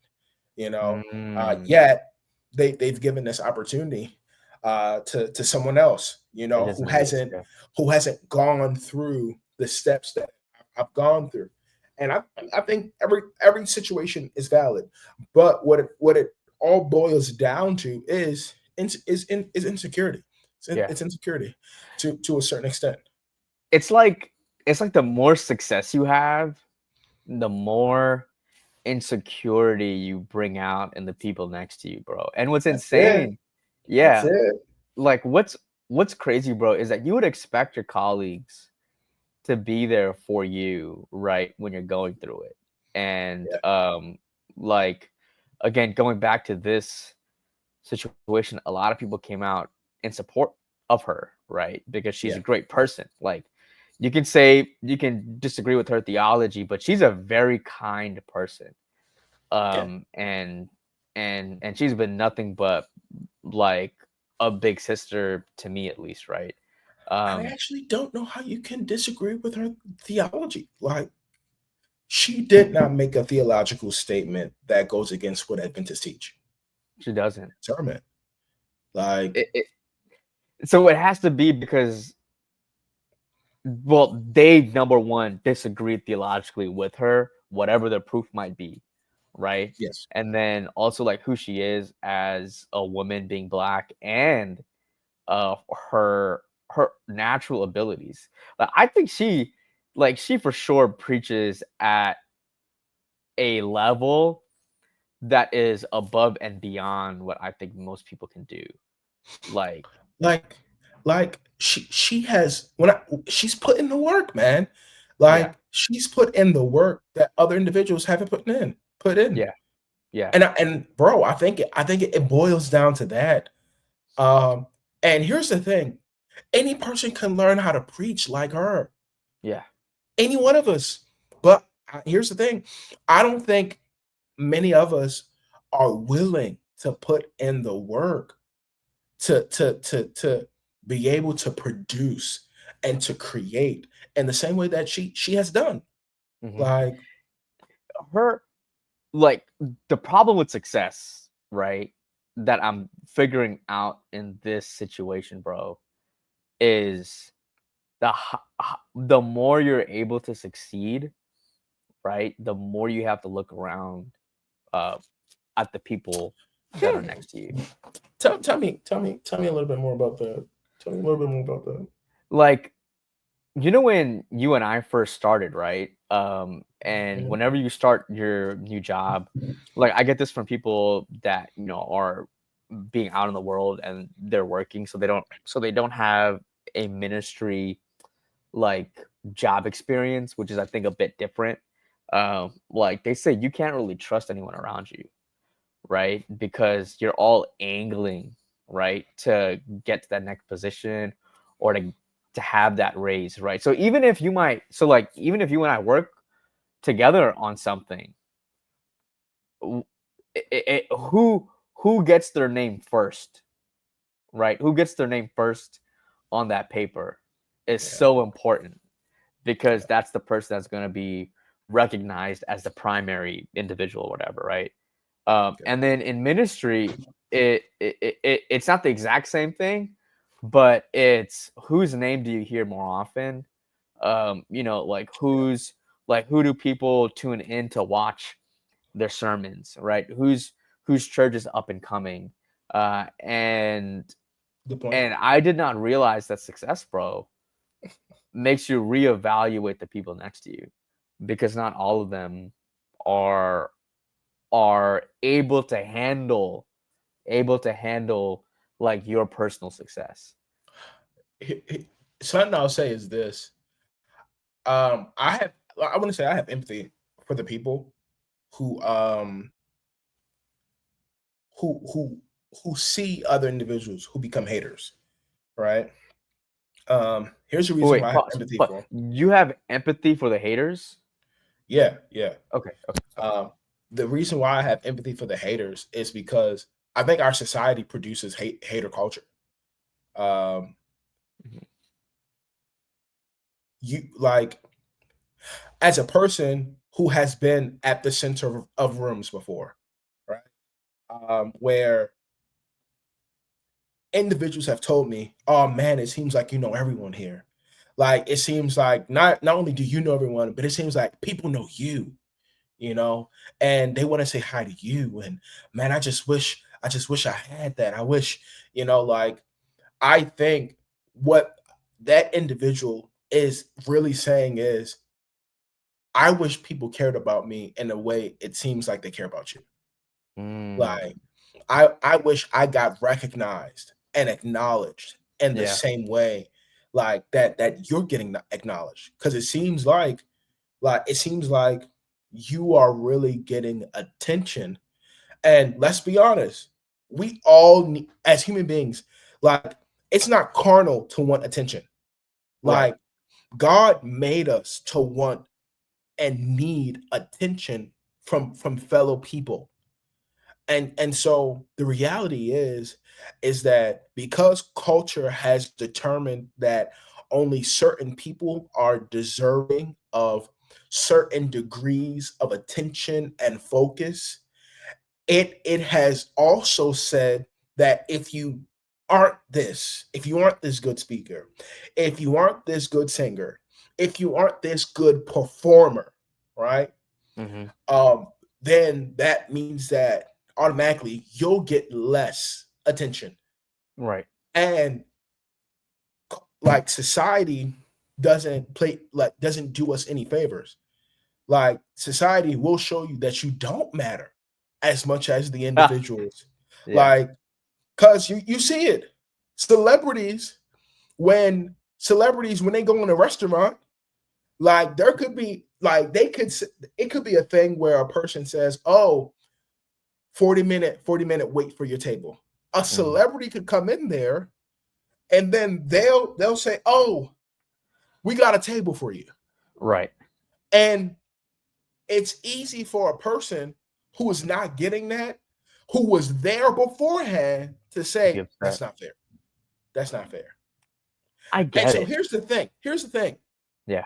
S1: You know,
S2: Mm,
S1: yet they've given this opportunity to someone else,
S2: it
S1: who
S2: doesn't exist.
S1: hasn't
S2: Yeah.
S1: gone through the steps that I've gone through. And I think every situation is valid, but what it all boils down to is insecurity.
S2: Yeah.
S1: It's insecurity to a certain extent.
S2: It's like the more success you have, the more insecurity you bring out in the people next to you, bro. And what's
S1: That's it.
S2: insane,
S1: That's
S2: yeah,
S1: it.
S2: like what's crazy, bro, is that you would expect your colleagues to be there for you, right, when you're going through it. And
S1: Yeah,
S2: like again, going back to this situation, a lot of people came out in support of her, right? Because she's
S1: yeah,
S2: a great person. Like you can say you can disagree with her theology, but she's a very kind person.
S1: yeah.
S2: And and she's been nothing but like a big sister to me at least, right?
S1: I
S2: Um
S1: actually don't know how you can disagree with her theology. Like, she did not make a theological statement that goes against what Adventists teach.
S2: She doesn't.
S1: Sermon. Like,
S2: It, so it has to be because, well, they number one disagree theologically with her, whatever the proof might be, right?
S1: yes.
S2: And then also like who she is as a woman being black, and uh her her natural abilities. Like I think she for sure preaches at a level that is above and beyond what I think most people can do. Like,
S1: Like, she has she's put in the work, man.
S2: yeah,
S1: Like, she's put in the work that other individuals haven't put in.
S2: yeah, yeah,
S1: And bro, I think it boils down to that. Um, and here's the thing: any person can learn how to preach like her.
S2: yeah,
S1: Any one of us. But here's the thing: I don't think many of us are willing to put in the work to be able to produce and to create in the same way that she has done.
S2: mhm.
S1: Like,
S2: Her like the problem with success, right? That I'm figuring out in this situation, bro, is the more you're able to succeed, right? The more you have to look around uh at the people that are
S1: hmm,
S2: next to you.
S1: tell me a little bit more about that. Tell me a little bit more about that.
S2: Like, you know, when you and I first started, right? And
S1: Mhm.
S2: whenever you start your new job, like I get this from people that, are being out in the world and they're working, so they don't have a ministry like job experience, which is I think a bit different. Like they say you can't really trust anyone around you, right? Because you're all angling, right, to get to that next position or to have that raise, right? Even if you and I work together on something, who gets their name first, right? Who gets their name first on that paper is
S1: Yeah,
S2: so important because
S1: yeah,
S2: that's the person that's going to be recognized as the primary individual or whatever, right?
S1: yeah.
S2: And then in ministry, it's not the exact same thing, but it's whose name do you hear more often? Like who do people tune in to watch their sermons, right? Whose church is up and coming, uh, and
S1: Good point.
S2: and I did not realize that success, bro, makes you reevaluate the people next to you because not all of them are are able to handle like your personal success.
S1: Something I'll say is this. I want to say I have empathy for the people who um who who see other individuals who become haters, right? Here's the
S2: Oh,
S1: reason why
S2: wait,
S1: I have
S2: pause.
S1: empathy
S2: But
S1: for 'em.
S2: you have empathy for the haters?
S1: Yeah, yeah.
S2: Okay, okay, okay.
S1: Um, the reason why I have empathy for the haters is because I think our society produces hater culture. Um,
S2: Mhm.
S1: you like as a person who has been at the center of rooms before, right? Where individuals have told me, "Oh man, it seems like you know everyone here." Like it seems like not only do you know everyone, but it seems like people know you, and they want to say hi to you. And man, I just wish I had that. I wish, like I think what that individual is really saying is, I wish people cared about me in a way it seems like they care about you.
S2: Mm,
S1: Like, I wish I got recognized and acknowledged in the
S2: yeah.
S1: same way, like that you're getting acknowledged, because it seems like you are really getting attention. And let's be honest, we all need, as human beings, like it's not carnal to want attention.
S2: Right.
S1: Like God made us to want and need attention from fellow people. And so the reality is that because culture has determined that only certain people are deserving of certain degrees of attention and focus, it has also said that if you aren't this good speaker, if you aren't this good singer, if you aren't this good performer, right?
S2: Mm-hmm.
S1: Um, then that means that automatically you'll get less attention.
S2: Right.
S1: And like society doesn't do us any favors. Like society will show you that you don't matter as much as the individuals.
S2: Yeah.
S1: Like, cause you see it. Celebrities, when they go in a restaurant, like there could be like it could be a thing where a person says, "Oh, 40-minute wait for your table." A
S2: Mm-hmm.
S1: celebrity could come in there and then they'll say, "Oh, we got a table for you."
S2: Right.
S1: And it's easy for a person who is not getting that, who was there beforehand, to
S2: To be
S1: say,
S2: upset.
S1: "That's not fair. That's not fair."
S2: I
S1: And
S2: get
S1: so
S2: it.
S1: here's the thing. Here's the thing.
S2: Yeah.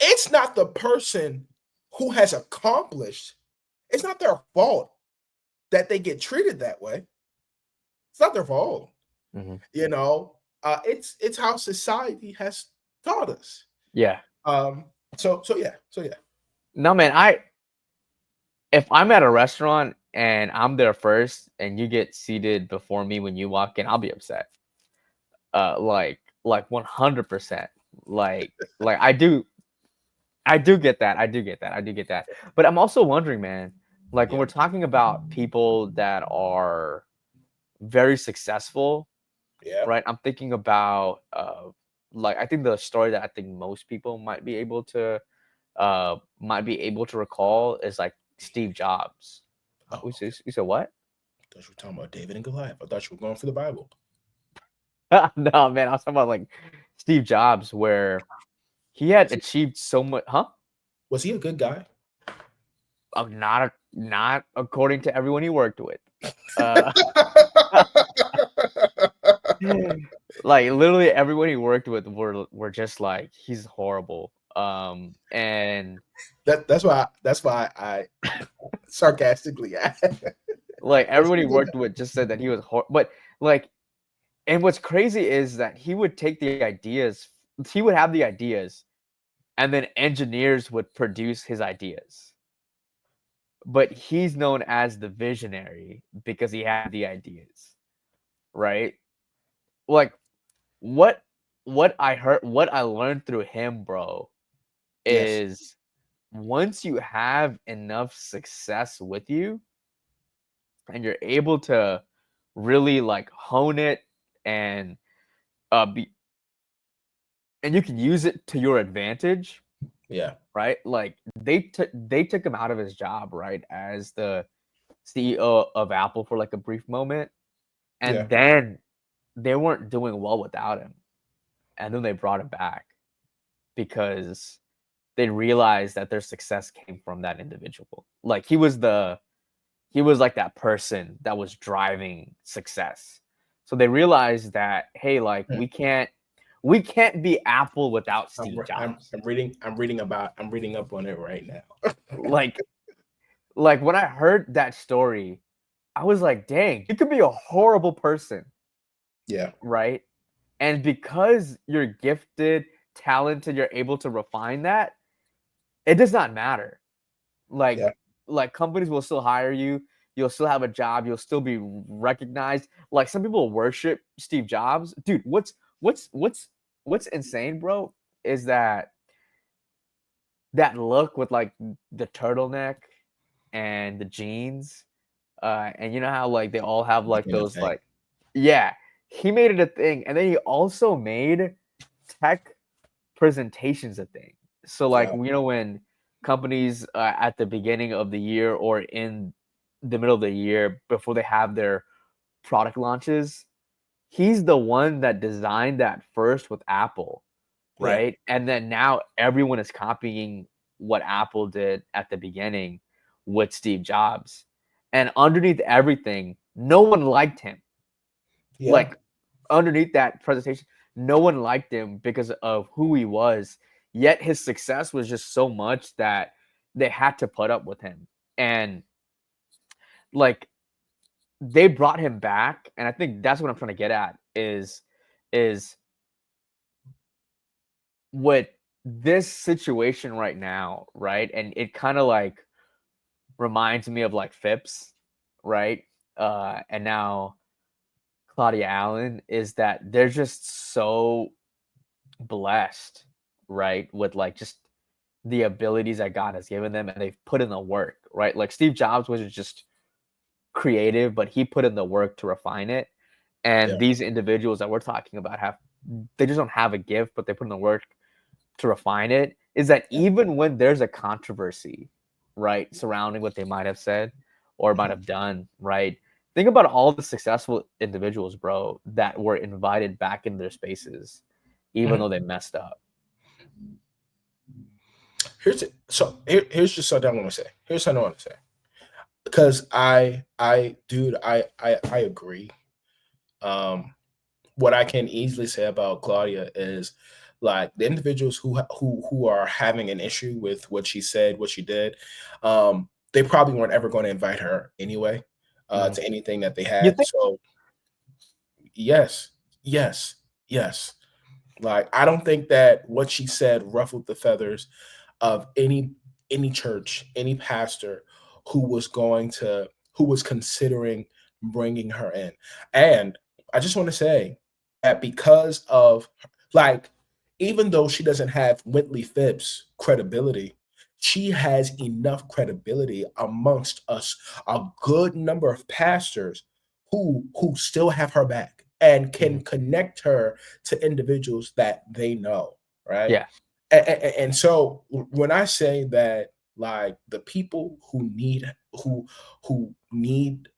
S1: It's not the person who has accomplished, it's not their fault that they get treated that way. It's not their fault.
S2: Mm-hmm.
S1: You know, it's how society has taught us.
S2: Yeah.
S1: Um, so yeah.
S2: No, man. If I'm at a restaurant and I'm there first, and you get seated before me when you walk in, I'll be upset. Like 100%. Like I do get that. I do get that. I do get that. But I'm also wondering, man, like when
S1: Yeah.
S2: we're talking about people that are very successful,
S1: Yeah.
S2: right? I'm thinking about like I think the story that I think most people might be able to recall is like Steve Jobs.
S1: Oh,
S2: You
S1: okay.
S2: said, you said what?
S1: I thought you were talking about David and Goliath. I thought you were going for the Bible.
S2: No, man, I was talking about like Steve Jobs, where he had
S1: Was he,
S2: achieved so much. Huh?
S1: was he a good guy?
S2: Not according to everyone he worked with. Uh, like literally everyone he worked with were just like he's horrible. And
S1: that's why I sarcastically asked.
S2: like
S1: Was
S2: everyone
S1: he
S2: he
S1: a good
S2: worked
S1: guy?
S2: with just said that he was but like, and what's crazy is that he would take the ideas, he would have the ideas, and then engineers would produce his ideas. But he's known as the visionary because he had the ideas, right? Like what what I learned through him, bro,
S1: Yes.
S2: is once you have enough success with you and you're able to really like hone it and be and you can use it to your advantage,
S1: Yeah.
S2: right? Like they took him out of his job, right, as the CEO of Apple for like a brief moment,
S1: Yeah.
S2: and then they weren't doing well without him, and then they brought him back because they realized that their success came from that individual. Like he was like that person that was driving success. So they realized that hey, like
S1: Hmm.
S2: we can't be Apple without
S1: I'm,
S2: Steve
S1: re- I'm
S2: Jobs.
S1: I'm reading up on it right now.
S2: Like when I heard that story, I was like, dang, you could be a horrible person,
S1: Yeah.
S2: right? And because you're gifted, talented, you're able to refine that, it does not matter. Like
S1: Yeah.
S2: companies will still hire you. You'll still have a job. You'll still be recognized. Like some people worship Steve Jobs. Dude, what's insane, bro, is that look with like the turtleneck and the jeans. And you know how like they all have like
S1: Became a
S2: those
S1: thing.
S2: like yeah, he made it a thing. And then he also made tech presentations a thing. So like
S1: Yeah.
S2: when companies at the beginning of the year or in the middle of the year before they have their product launches, he's the one that designed that first with Apple,
S1: Yeah.
S2: right? And then now everyone is copying what Apple did at the beginning with Steve Jobs. And underneath everything, no one liked him.
S1: Yeah.
S2: Like underneath that presentation, no one liked him because of who he was. Yet his success was just so much that they had to put up with him. And like they brought him back, and I think that's what I'm trying to get at is with this situation right now, right? And it kind of like reminds me of like Phipps, right? And now Claudia Allen is that they're just so blessed, right? With like just the abilities that God has given them, and they've put in the work, right? Like Steve Jobs was just creative, but he put in the work to refine it.
S1: Yeah.
S2: And these individuals that we're talking about they just don't have a gift, but they put in the work to refine it. Is that
S1: Yeah.
S2: even when there's a controversy, right, surrounding what they might have said or might
S1: Mhm.
S2: have done, right? Think about all the successful individuals, bro, that were invited back in their spaces, even
S1: Mhm.
S2: though they messed up.
S1: Here's just something I want to say. Here's something I want to say because dude, I agree. Um, what I can easily say about Claudia is like the individuals who are having an issue with what she said, what she did, they probably weren't ever going to invite her anyway
S2: Mhm.
S1: to anything that they
S2: You
S1: had.
S2: think?
S1: So yes, yes, yes. Like I don't think that what she said ruffled the feathers of any church, any pastor who was considering bringing her in. And I just want to say that because of like even though she doesn't have Whitley Phipps credibility, she has enough credibility amongst us a good number of pastors who still have her back and
S2: Mhm.
S1: can connect her to individuals that they know, right?
S2: Yeah.
S1: And so when I say that like the people who who need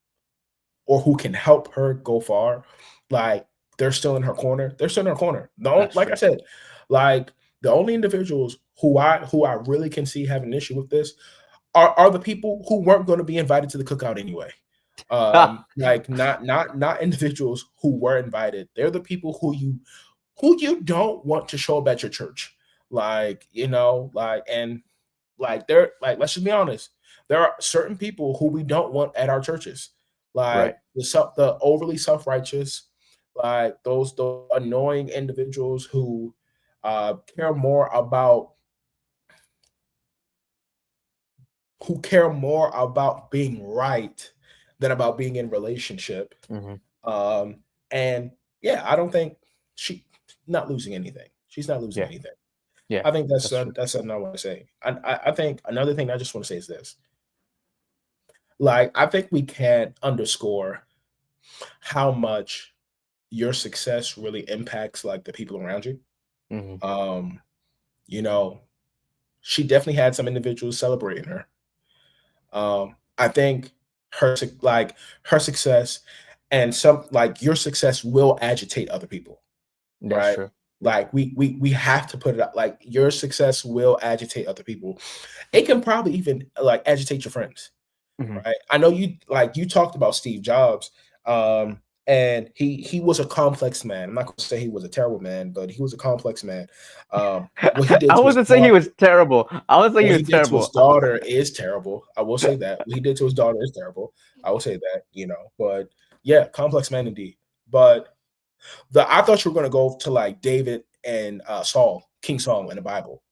S1: or who can help her go far, like they're still in her corner. They're still in her corner. Don't
S2: That's
S1: like I
S2: true.
S1: said, like the only individuals who I really can see have an issue with this are the people who weren't going to be invited to the cookout anyway. Like not individuals who were invited. They're the people who you don't want to show up at your church. Like, like and like they're like let's just be honest. There are certain people who we don't want at our churches.
S2: Right.
S1: Like the overly self-righteous, like those annoying individuals who care more about being right than about being in relationship.
S2: Hmm.
S1: Um, and yeah, I don't think she not losing anything. She's not losing
S2: Yeah.
S1: anything.
S2: Yeah.
S1: I think
S2: That's true.
S1: that's something I want to say. I think another thing I just want to say is this. Like, I think we can't underscore how much your success really impacts like the people around you.
S2: Hmm.
S1: Um, you know, she definitely had some individuals celebrating her. I think her success and some like your success will agitate other people,
S2: That's
S1: right?
S2: true.
S1: Like we have to put it up. Like your success will agitate other people. It can probably even like agitate your friends,
S2: Hmm.
S1: right? I know you talked about Steve Jobs, and he was a complex man. I'm not going to say he was a terrible man, but he was a complex man. What he did
S2: I
S1: to his
S2: wasn't saying he
S1: daughter,
S2: was terrible. I was saying he
S1: what
S2: was
S1: he did to his
S2: terrible.
S1: daughter is terrible. I will say that what he did to his daughter is terrible. I will say that, but yeah, complex man indeed. But I thought you were going to go to like David and Saul, King Saul in the Bible.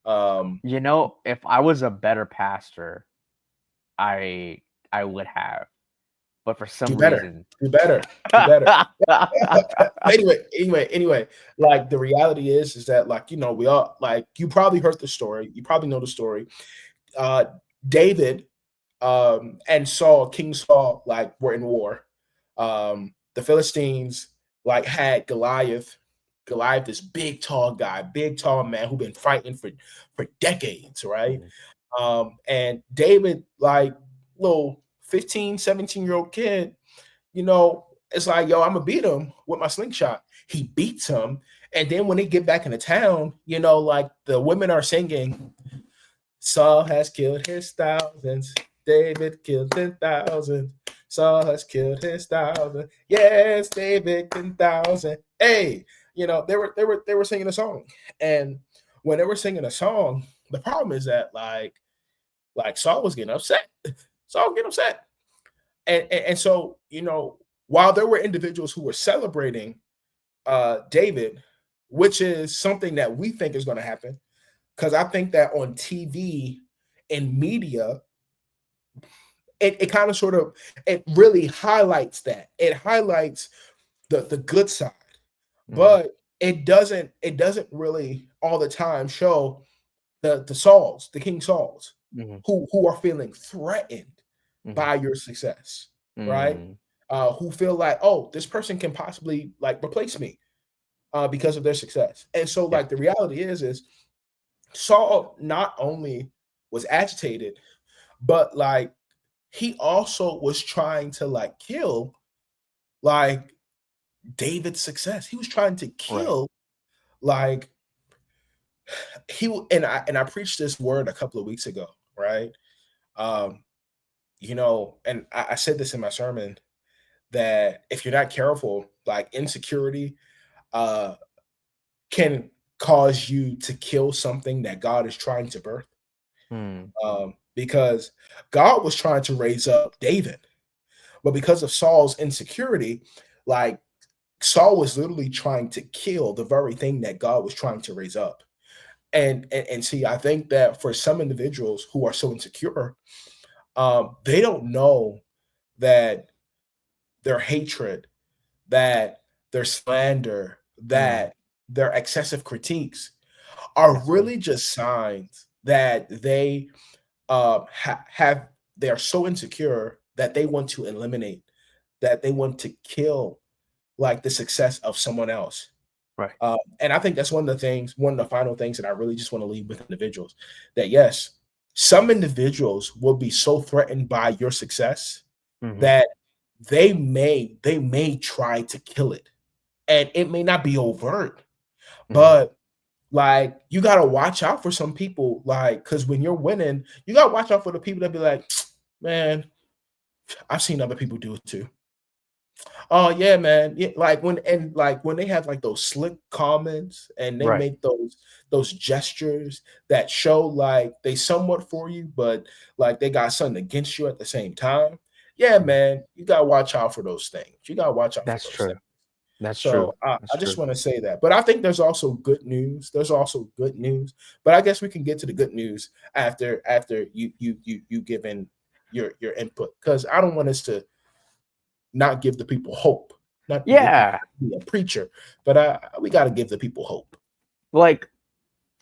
S1: Um,
S2: If I was a better pastor, I I would have, but for
S1: do
S2: some
S1: better,
S2: reason,
S1: do better, do better. Anyway, like the reality is that like we all like you probably heard the story, you probably know the story. Uh, David and Saul, King Saul, like were in war. The Philistines like had Goliath. Goliath, this big tall guy, big tall man who been fighting for decades, right?
S2: Mhm.
S1: And David, like little 15, 17-year-old kid, it's like, yo, I'm gonna beat him with my slingshot. He beats him, and then when they get back into town, like the women are singing, Saul has killed his thousands, David killed 10,000. Saul has killed his thousand. Yes, David 10,000. Hey, they were singing a song, and when they were singing a song, the problem is that Saul was getting upset. Saul was getting upset. And so, while there were individuals who were celebrating David, which is something that we think is going to happen, because I think that on TV and media, it kind of sort of it really highlights that. It highlights the good side,
S2: Mm-hmm.
S1: but it doesn't really all the time show the Sauls, the King Sauls,
S2: Mm-hmm.
S1: who are feeling threatened
S2: Mm-hmm.
S1: by your success, right?
S2: Mm-hmm.
S1: Who feel like, oh, this person can possibly like replace me because of their success. And so,
S2: Yeah.
S1: like, the reality is Saul not only was agitated, but like he also was trying to like kill like David's success. He was trying to
S2: Right.
S1: kill like and I preached this word a couple of weeks ago, right? Um, and I said this in my sermon that if you're not careful, like insecurity uh can cause you to kill something that God is trying to birth.
S2: Mm.
S1: Because God was trying to raise up David, but because of Saul's insecurity, like Saul was literally trying to kill the very thing that God was trying to raise up. And see, I think that for some individuals who are so insecure, they don't know that their hatred, that their slander,
S2: Mm.
S1: that their excessive critiques are
S2: That's true.
S1: really just signs that have they are so insecure that they want to eliminate, that they want to kill like the success of someone else.
S2: Right.
S1: And I think that's one of the final things that I really just want to leave with individuals that yes, some individuals will be so threatened by your success
S2: Mm-hmm.
S1: that they may try to kill it. And it may not be overt,
S2: Mm-hmm.
S1: but like you gotta watch out for some people, like because when you're winning, you gotta watch out for the people that be like, man, I've seen other people do it too. Oh yeah, man. Yeah, like when they have like those slick comments and they
S2: Right.
S1: make those gestures that show like they somewhat for you, but like they got something against you at the same time. Yeah,
S2: Mm-hmm.
S1: man, you gotta watch out for those things. You gotta watch out for
S2: That's
S1: those things.
S2: true. That's
S1: So
S2: true.
S1: I
S2: That's
S1: just
S2: true.
S1: want to say that. But I think there's also good news. There's also good news. But I guess we can get to the good news after you given your input because I don't want us to not give the people hope. Not to get
S2: Yeah.
S1: be a preacher, but we got to give the people hope.
S2: Like,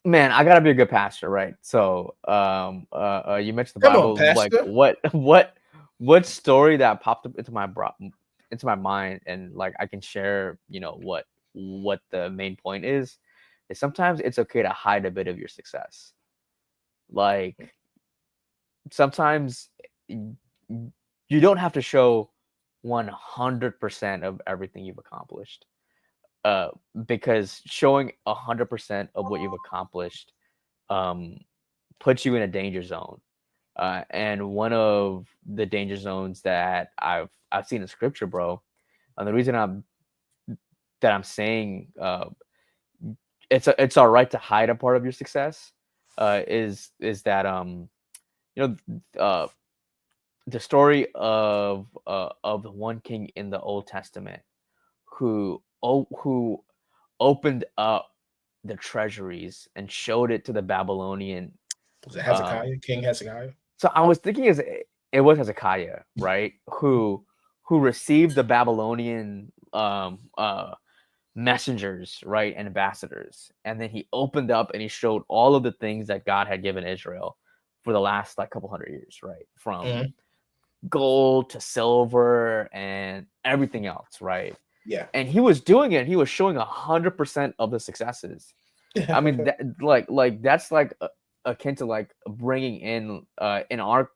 S2: man, I gotta be a good pastor, right? So, you mentioned the
S1: Come on,
S2: Bible. Like,
S1: Pastor.
S2: what story that popped up into my mind, and like I can share, what the main point is sometimes it's okay to hide a bit of your success. Like, sometimes y- you don't have to show 100% of everything you've accomplished, uh, because showing 100% of what you've accomplished um, puts you in a danger zone. And one of the danger zones that I've seen in scripture, bro, and the reason I'm saying it's all right to hide a part of your success, is that you know uh, the story of the one king in the Old Testament who opened up the treasuries and showed it to the Babylonian.
S1: Was it
S2: Um,
S1: Hezekiah? King Hezekiah?
S2: so I was thinking, it was Hezekiah, right? Who received the Babylonian messengers, right, and ambassadors, and then he opened up and he showed all of the things that God had given Israel for the last like couple hundred years, right, from
S1: Mhm.
S2: gold to silver and everything else, right?
S1: Yeah.
S2: And he was doing it. He was showing 100% of the successes. I mean, like that's like akin to like bringing in our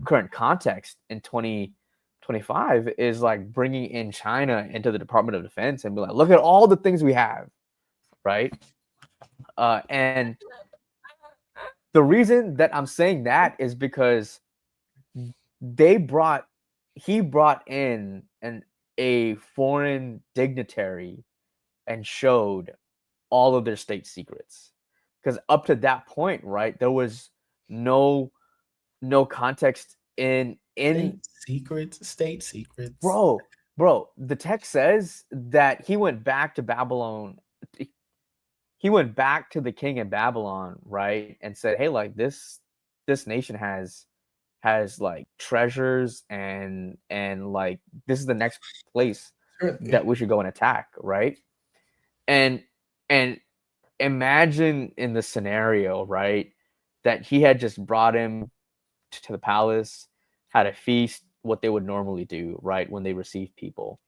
S2: current context in 2025 is like bringing in China into the Department of Defense and be like, look at all the things we have, right? And the reason that I'm saying that is because they brought he brought in a foreign dignitary and showed all of their state secrets. because up to that point, right, there was no no context in
S1: State secrets.
S2: bro, the text says that he went back to Babylon. He went back to the king in Babylon, right, and said, "Hey, like this nation has like treasures and like this is the next place that
S1: Currently,
S2: we should go and attack, right?" And and imagine in the scenario, right, that he had just brought him to the palace, had a feast, what they would normally do, right, when they receive people,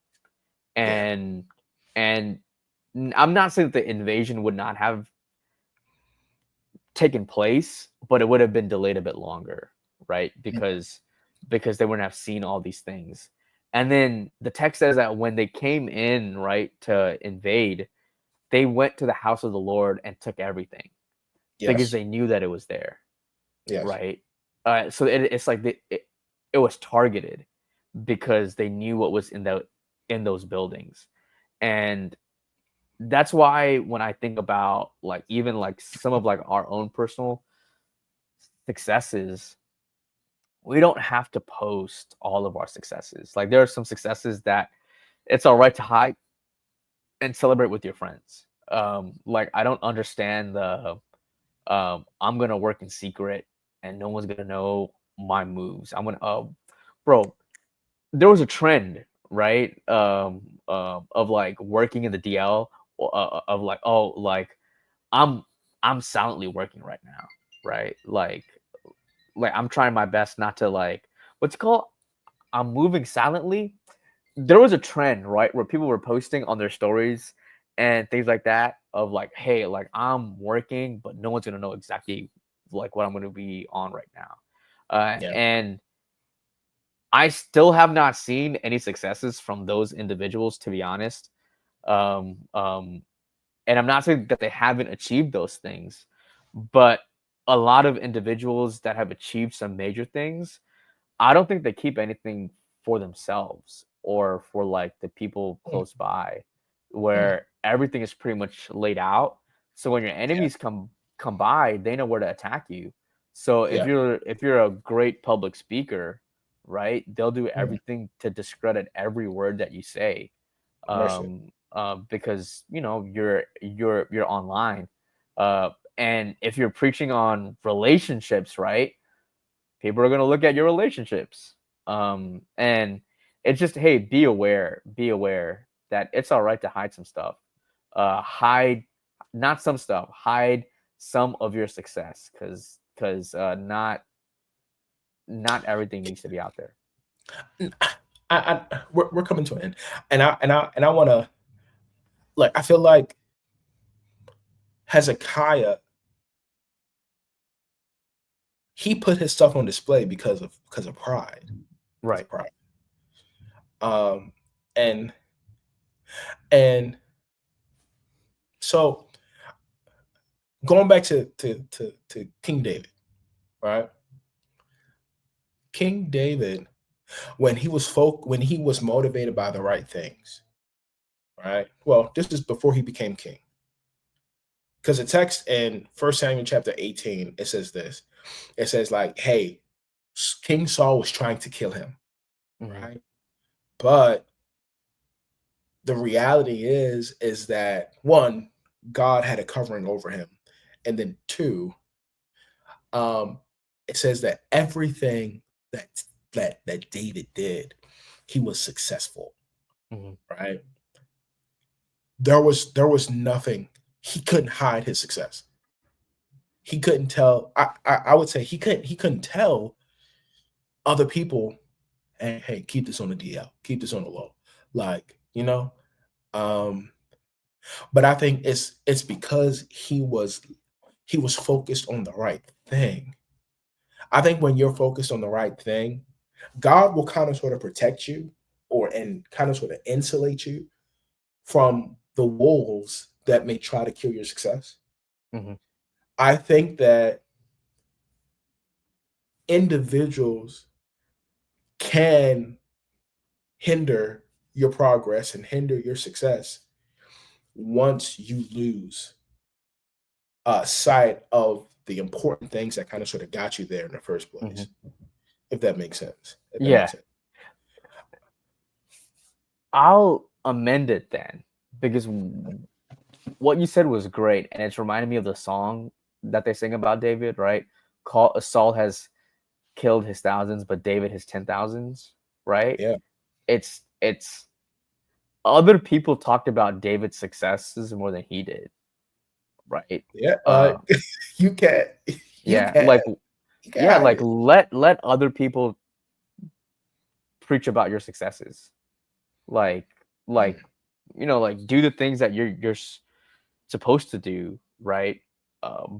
S1: yeah,
S2: and and I'm not saying that the invasion would not have taken place, but it would have been delayed a bit longer, right? Because they wouldn't have seen all these things. And then the text says that when they came in, right, to invade, they went to the house of the Lord and took everything because
S1: yes,
S2: they knew that it was there,
S1: yes,
S2: right? So it's like it was targeted because they knew what was in those buildings, and that's why when I think about like even like some of like our own personal successes, we don't have to post all of our successes. Like there are some successes that it's all right to hide and celebrate with your friends. Like I don't understand the I'm gonna work in secret and no one's gonna know my moves. I'm gonna bro, there was a trend, right? Of like working in the DL of like, oh, like I'm I'm silently working right now, right? Like I'm trying my best not to like what's it called? I'm moving silently. There was a trend, right, where people were posting on their stories and things like that of like, hey, like I'm working, but no one's gonna know exactly like what I'm gonna be on right now.
S1: yeah,
S2: And I still have not seen any successes from those individuals, to be honest. Um, um, and I'm not saying that they haven't achieved those things, but a lot of individuals that have achieved some major things, I don't think they keep anything for themselves or for like the people
S1: mm,
S2: close by,
S1: mm,
S2: where everything is pretty much laid out. So when your
S1: yeah,
S2: enemies come by, they know where to attack you. So
S1: yeah,
S2: if you're a great public speaker, right, they'll do
S1: mm,
S2: everything to discredit every word that you say,
S1: mercy,
S2: because you know you're online, and if you're preaching on relationships, right, people are going to look at your relationships, and it's just, hey, be aware that it's all right to hide some stuff, hide not some stuff, hide some of your success, because not everything needs to be out there.
S1: N- we're coming to an end, and I want to like I feel like Hezekiah, he put his stuff on display because of pride, because
S2: Right.
S1: of pride. Um, and and so going back to King David, right? King David, when he was motivated by the right things, right? Well, this is before he became king. Because the text in First Samuel chapter 18, it says this. It says, like, hey, King Saul was trying to kill him,
S2: Hmm.
S1: right? But the reality is that one, God had a covering over him. And then two, um, it says that everything that that David did, he was successful,
S2: Hmm.
S1: right? There was nothing. He couldn't hide his success. He couldn't tell. I would say he couldn't tell other people, hey, keep this on the DL, keep this on the low, like Um, but I think it's because he was focused on the right thing. I think when you're focused on the right thing, God will kind of sort of protect you and kind of sort of insulate you from the wolves that may try to kill your success.
S2: Hmm.
S1: I think that individuals can hinder your progress and hinder your success once you lose. sight of the important things that kind of sort of got you there in the first
S2: Hmm.
S1: place. If that makes sense. If that makes
S2: Yeah,
S1: sense.
S2: I'll amend it then because what you said was great, and it's reminding me of the song that they sing about David, right? Call Saul has killed his thousands, but David his 10,000s, right?
S1: Yeah.
S2: It's other people talked about David's successes more than he did, right?
S1: Yeah.
S2: Uh,
S1: You can't. You
S2: yeah,
S1: can't.
S2: like
S1: You can't
S2: yeah,
S1: hide
S2: like
S1: it.
S2: let other people preach about your successes, like
S1: Mm.
S2: like like do the things that you're supposed to do, right?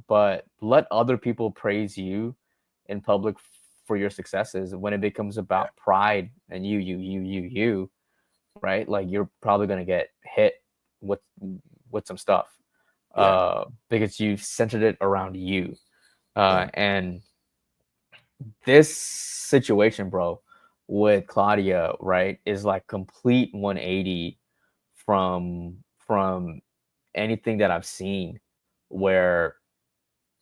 S2: But let other people praise you in public for your successes. When it becomes
S1: Yeah.
S2: about pride and you, right? Like you're probably gonna get hit with some stuff,
S1: Yeah.
S2: because you centered it around you.
S1: Yeah.
S2: And this situation, bro, with Claudia, right, is like complete 180 from anything that I've seen, where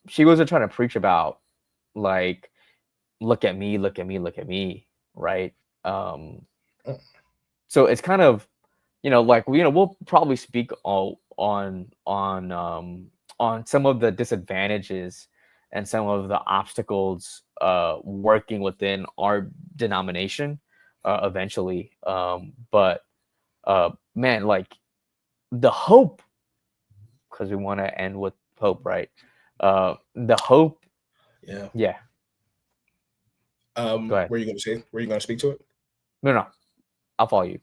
S2: she wasn't trying to preach about like look at me, look at me, look at me, right? Um,
S1: Mm.
S2: so it's kind of like we'll probably speak all on some of the disadvantages and some of the obstacles working within our denomination eventually. But man, like the hope, because we want to end with hope, right? The hope,
S1: Yeah.
S2: yeah. Go ahead.
S1: Were you going to say? Were you going to speak to it?
S2: No, no, I'll follow you.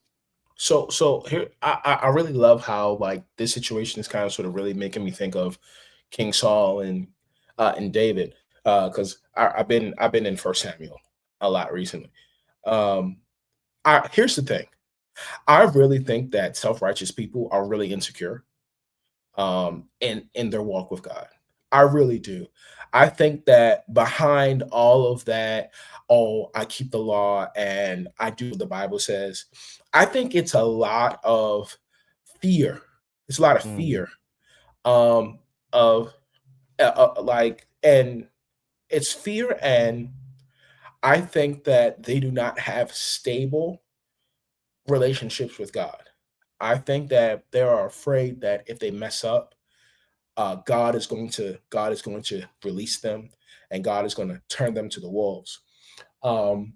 S1: So here, I really love how like this situation is kind of sort of really making me think of King Saul and David, because I've been in First Samuel a lot recently. Um, I Here's the thing. I really think that self-righteous people are really insecure in their walk with God. I really do. I think that behind all of that, oh, I keep the law and I do what the Bible says. I think it's a lot of fear. It's a lot of
S2: Mm,
S1: fear um, of like, and it's fear, and I think that they do not have stable relationships with God. I think that they are afraid that if they mess up, God is going to release them, and God is going to turn them to the wolves. Um,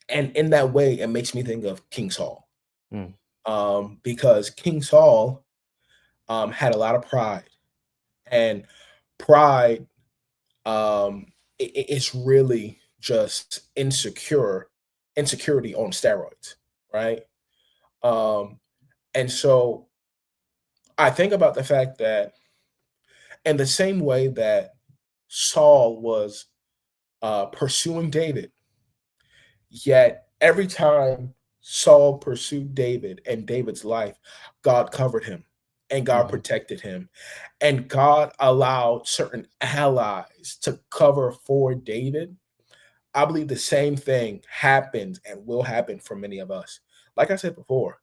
S1: and in that way, it makes me think of King Saul,
S2: mm,
S1: because King Saul had a lot of pride, and pride it's really just insecurity on steroids, right? Um, and so I think about the fact that in the same way that Saul was pursuing David. Yet every time Saul pursued David and David's life, God covered him and God
S2: mhm,
S1: protected him. And God allowed certain allies to cover for David. I believe the same thing happens and will happen for many of us. Like I said before,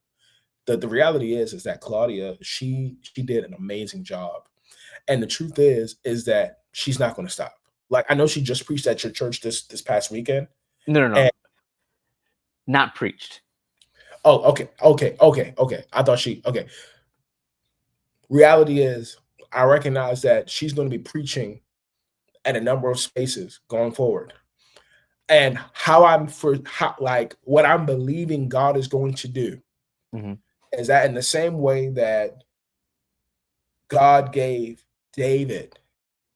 S1: the reality is that Claudia, she did an amazing job. And the truth is that she's not going to stop. Like I know she just preached at your church this past weekend.
S2: no, no, no,
S1: And
S2: not preached.
S1: oh, okay. I thought she okay. Reality is, I recognize that she's going to be preaching at a number of spaces going forward. And like what I'm believing God is going to do
S2: Hmm.
S1: is that in the same way that God gave David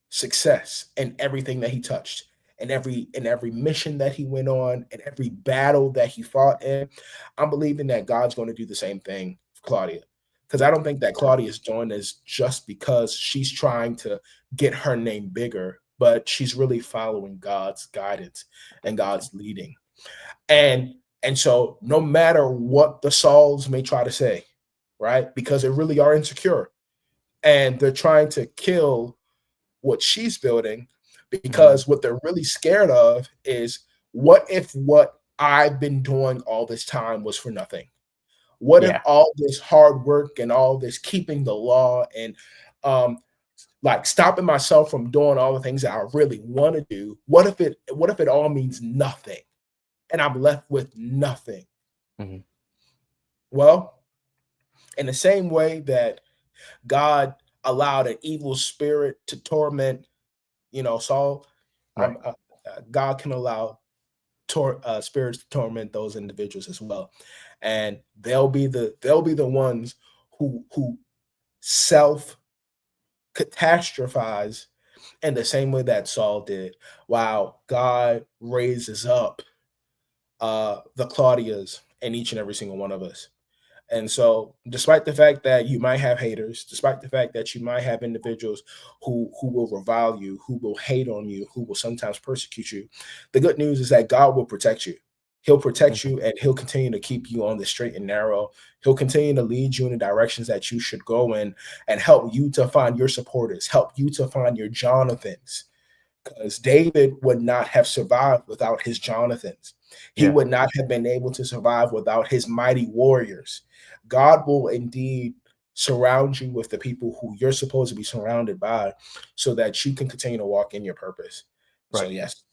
S1: success in everything that he touched, and every mission that he went on, and every battle that he fought in, I'm believing that God's going to do the same thing for Claudia. Because I don't think that Claudia is doing this just because she's trying to get her name bigger, but she's really following God's guidance and God's leading. And so no matter what the Sauls may try to say, right? Because they really are insecure and they're trying to kill what she's building,
S2: Hmm.
S1: because what they're really scared of is, what if what I've been doing all this time was for nothing? What if
S2: Yeah.
S1: all this hard work and all this keeping the law and um like stopping myself from doing all the things that I really want to do. What if it all means nothing and I'm left with nothing?
S2: Mhm.
S1: Well, in the same way that God allowed an evil spirit to torment, Saul,
S2: Right.
S1: God can allow spirits to torment those individuals as well, and they'll be the ones who self catastrophize in the same way that Saul did, while God raises up the Claudias in each and every single one of us. And so, despite the fact that you might have haters, despite the fact that you might have individuals who will revile you, who will hate on you, who will sometimes persecute you, the good news is that God will protect you. He'll protect
S2: Mhm.
S1: you, and he'll continue to keep you on the straight and narrow. He'll continue to lead you in the directions that you should go in, and help you to find your supporters, help you to find your Jonathans, because David would not have survived without his Jonathans. He
S2: Yeah.
S1: would not have been able to survive without his mighty warriors. God will indeed surround you with the people who you're supposed to be surrounded by, so that you can continue to walk in your purpose. So
S2: Right.
S1: yes,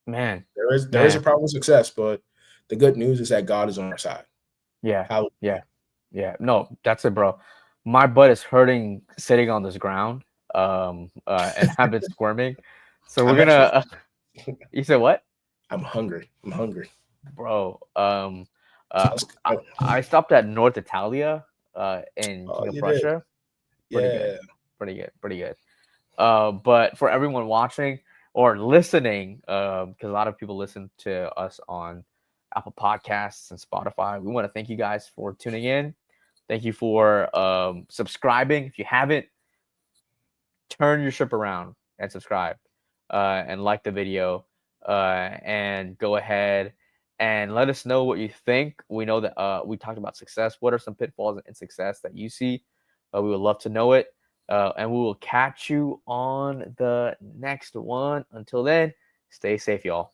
S2: Man.
S1: there is a
S2: Man.
S1: problem with success, but the good news is that God is on our side.
S2: Yeah.
S1: Hallelujah.
S2: Yeah. Yeah. No, that's it, bro. My butt is hurting sitting on this ground. And I've been squirming. So we're
S1: I'm actually
S2: gonna. You said what,
S1: I'm hungry. I'm hungry.
S2: bro?
S1: So
S2: Uh, I stopped at North Italia, in
S1: oh,
S2: King of
S1: you did.
S2: Prussia. Pretty good.
S1: Yeah.
S2: Pretty good. Pretty good. But for everyone watching or listening, because a lot of people listen to us on Apple Podcasts and Spotify, we want to thank you guys for tuning in. Thank you for subscribing. If you haven't, turn your ship around and subscribe, and like the video, and go ahead and let us know what you think. We know that we talked about success. What are some pitfalls in success that you see? We would love to know it. And we will catch you on the next one. Until then, stay safe, y'all.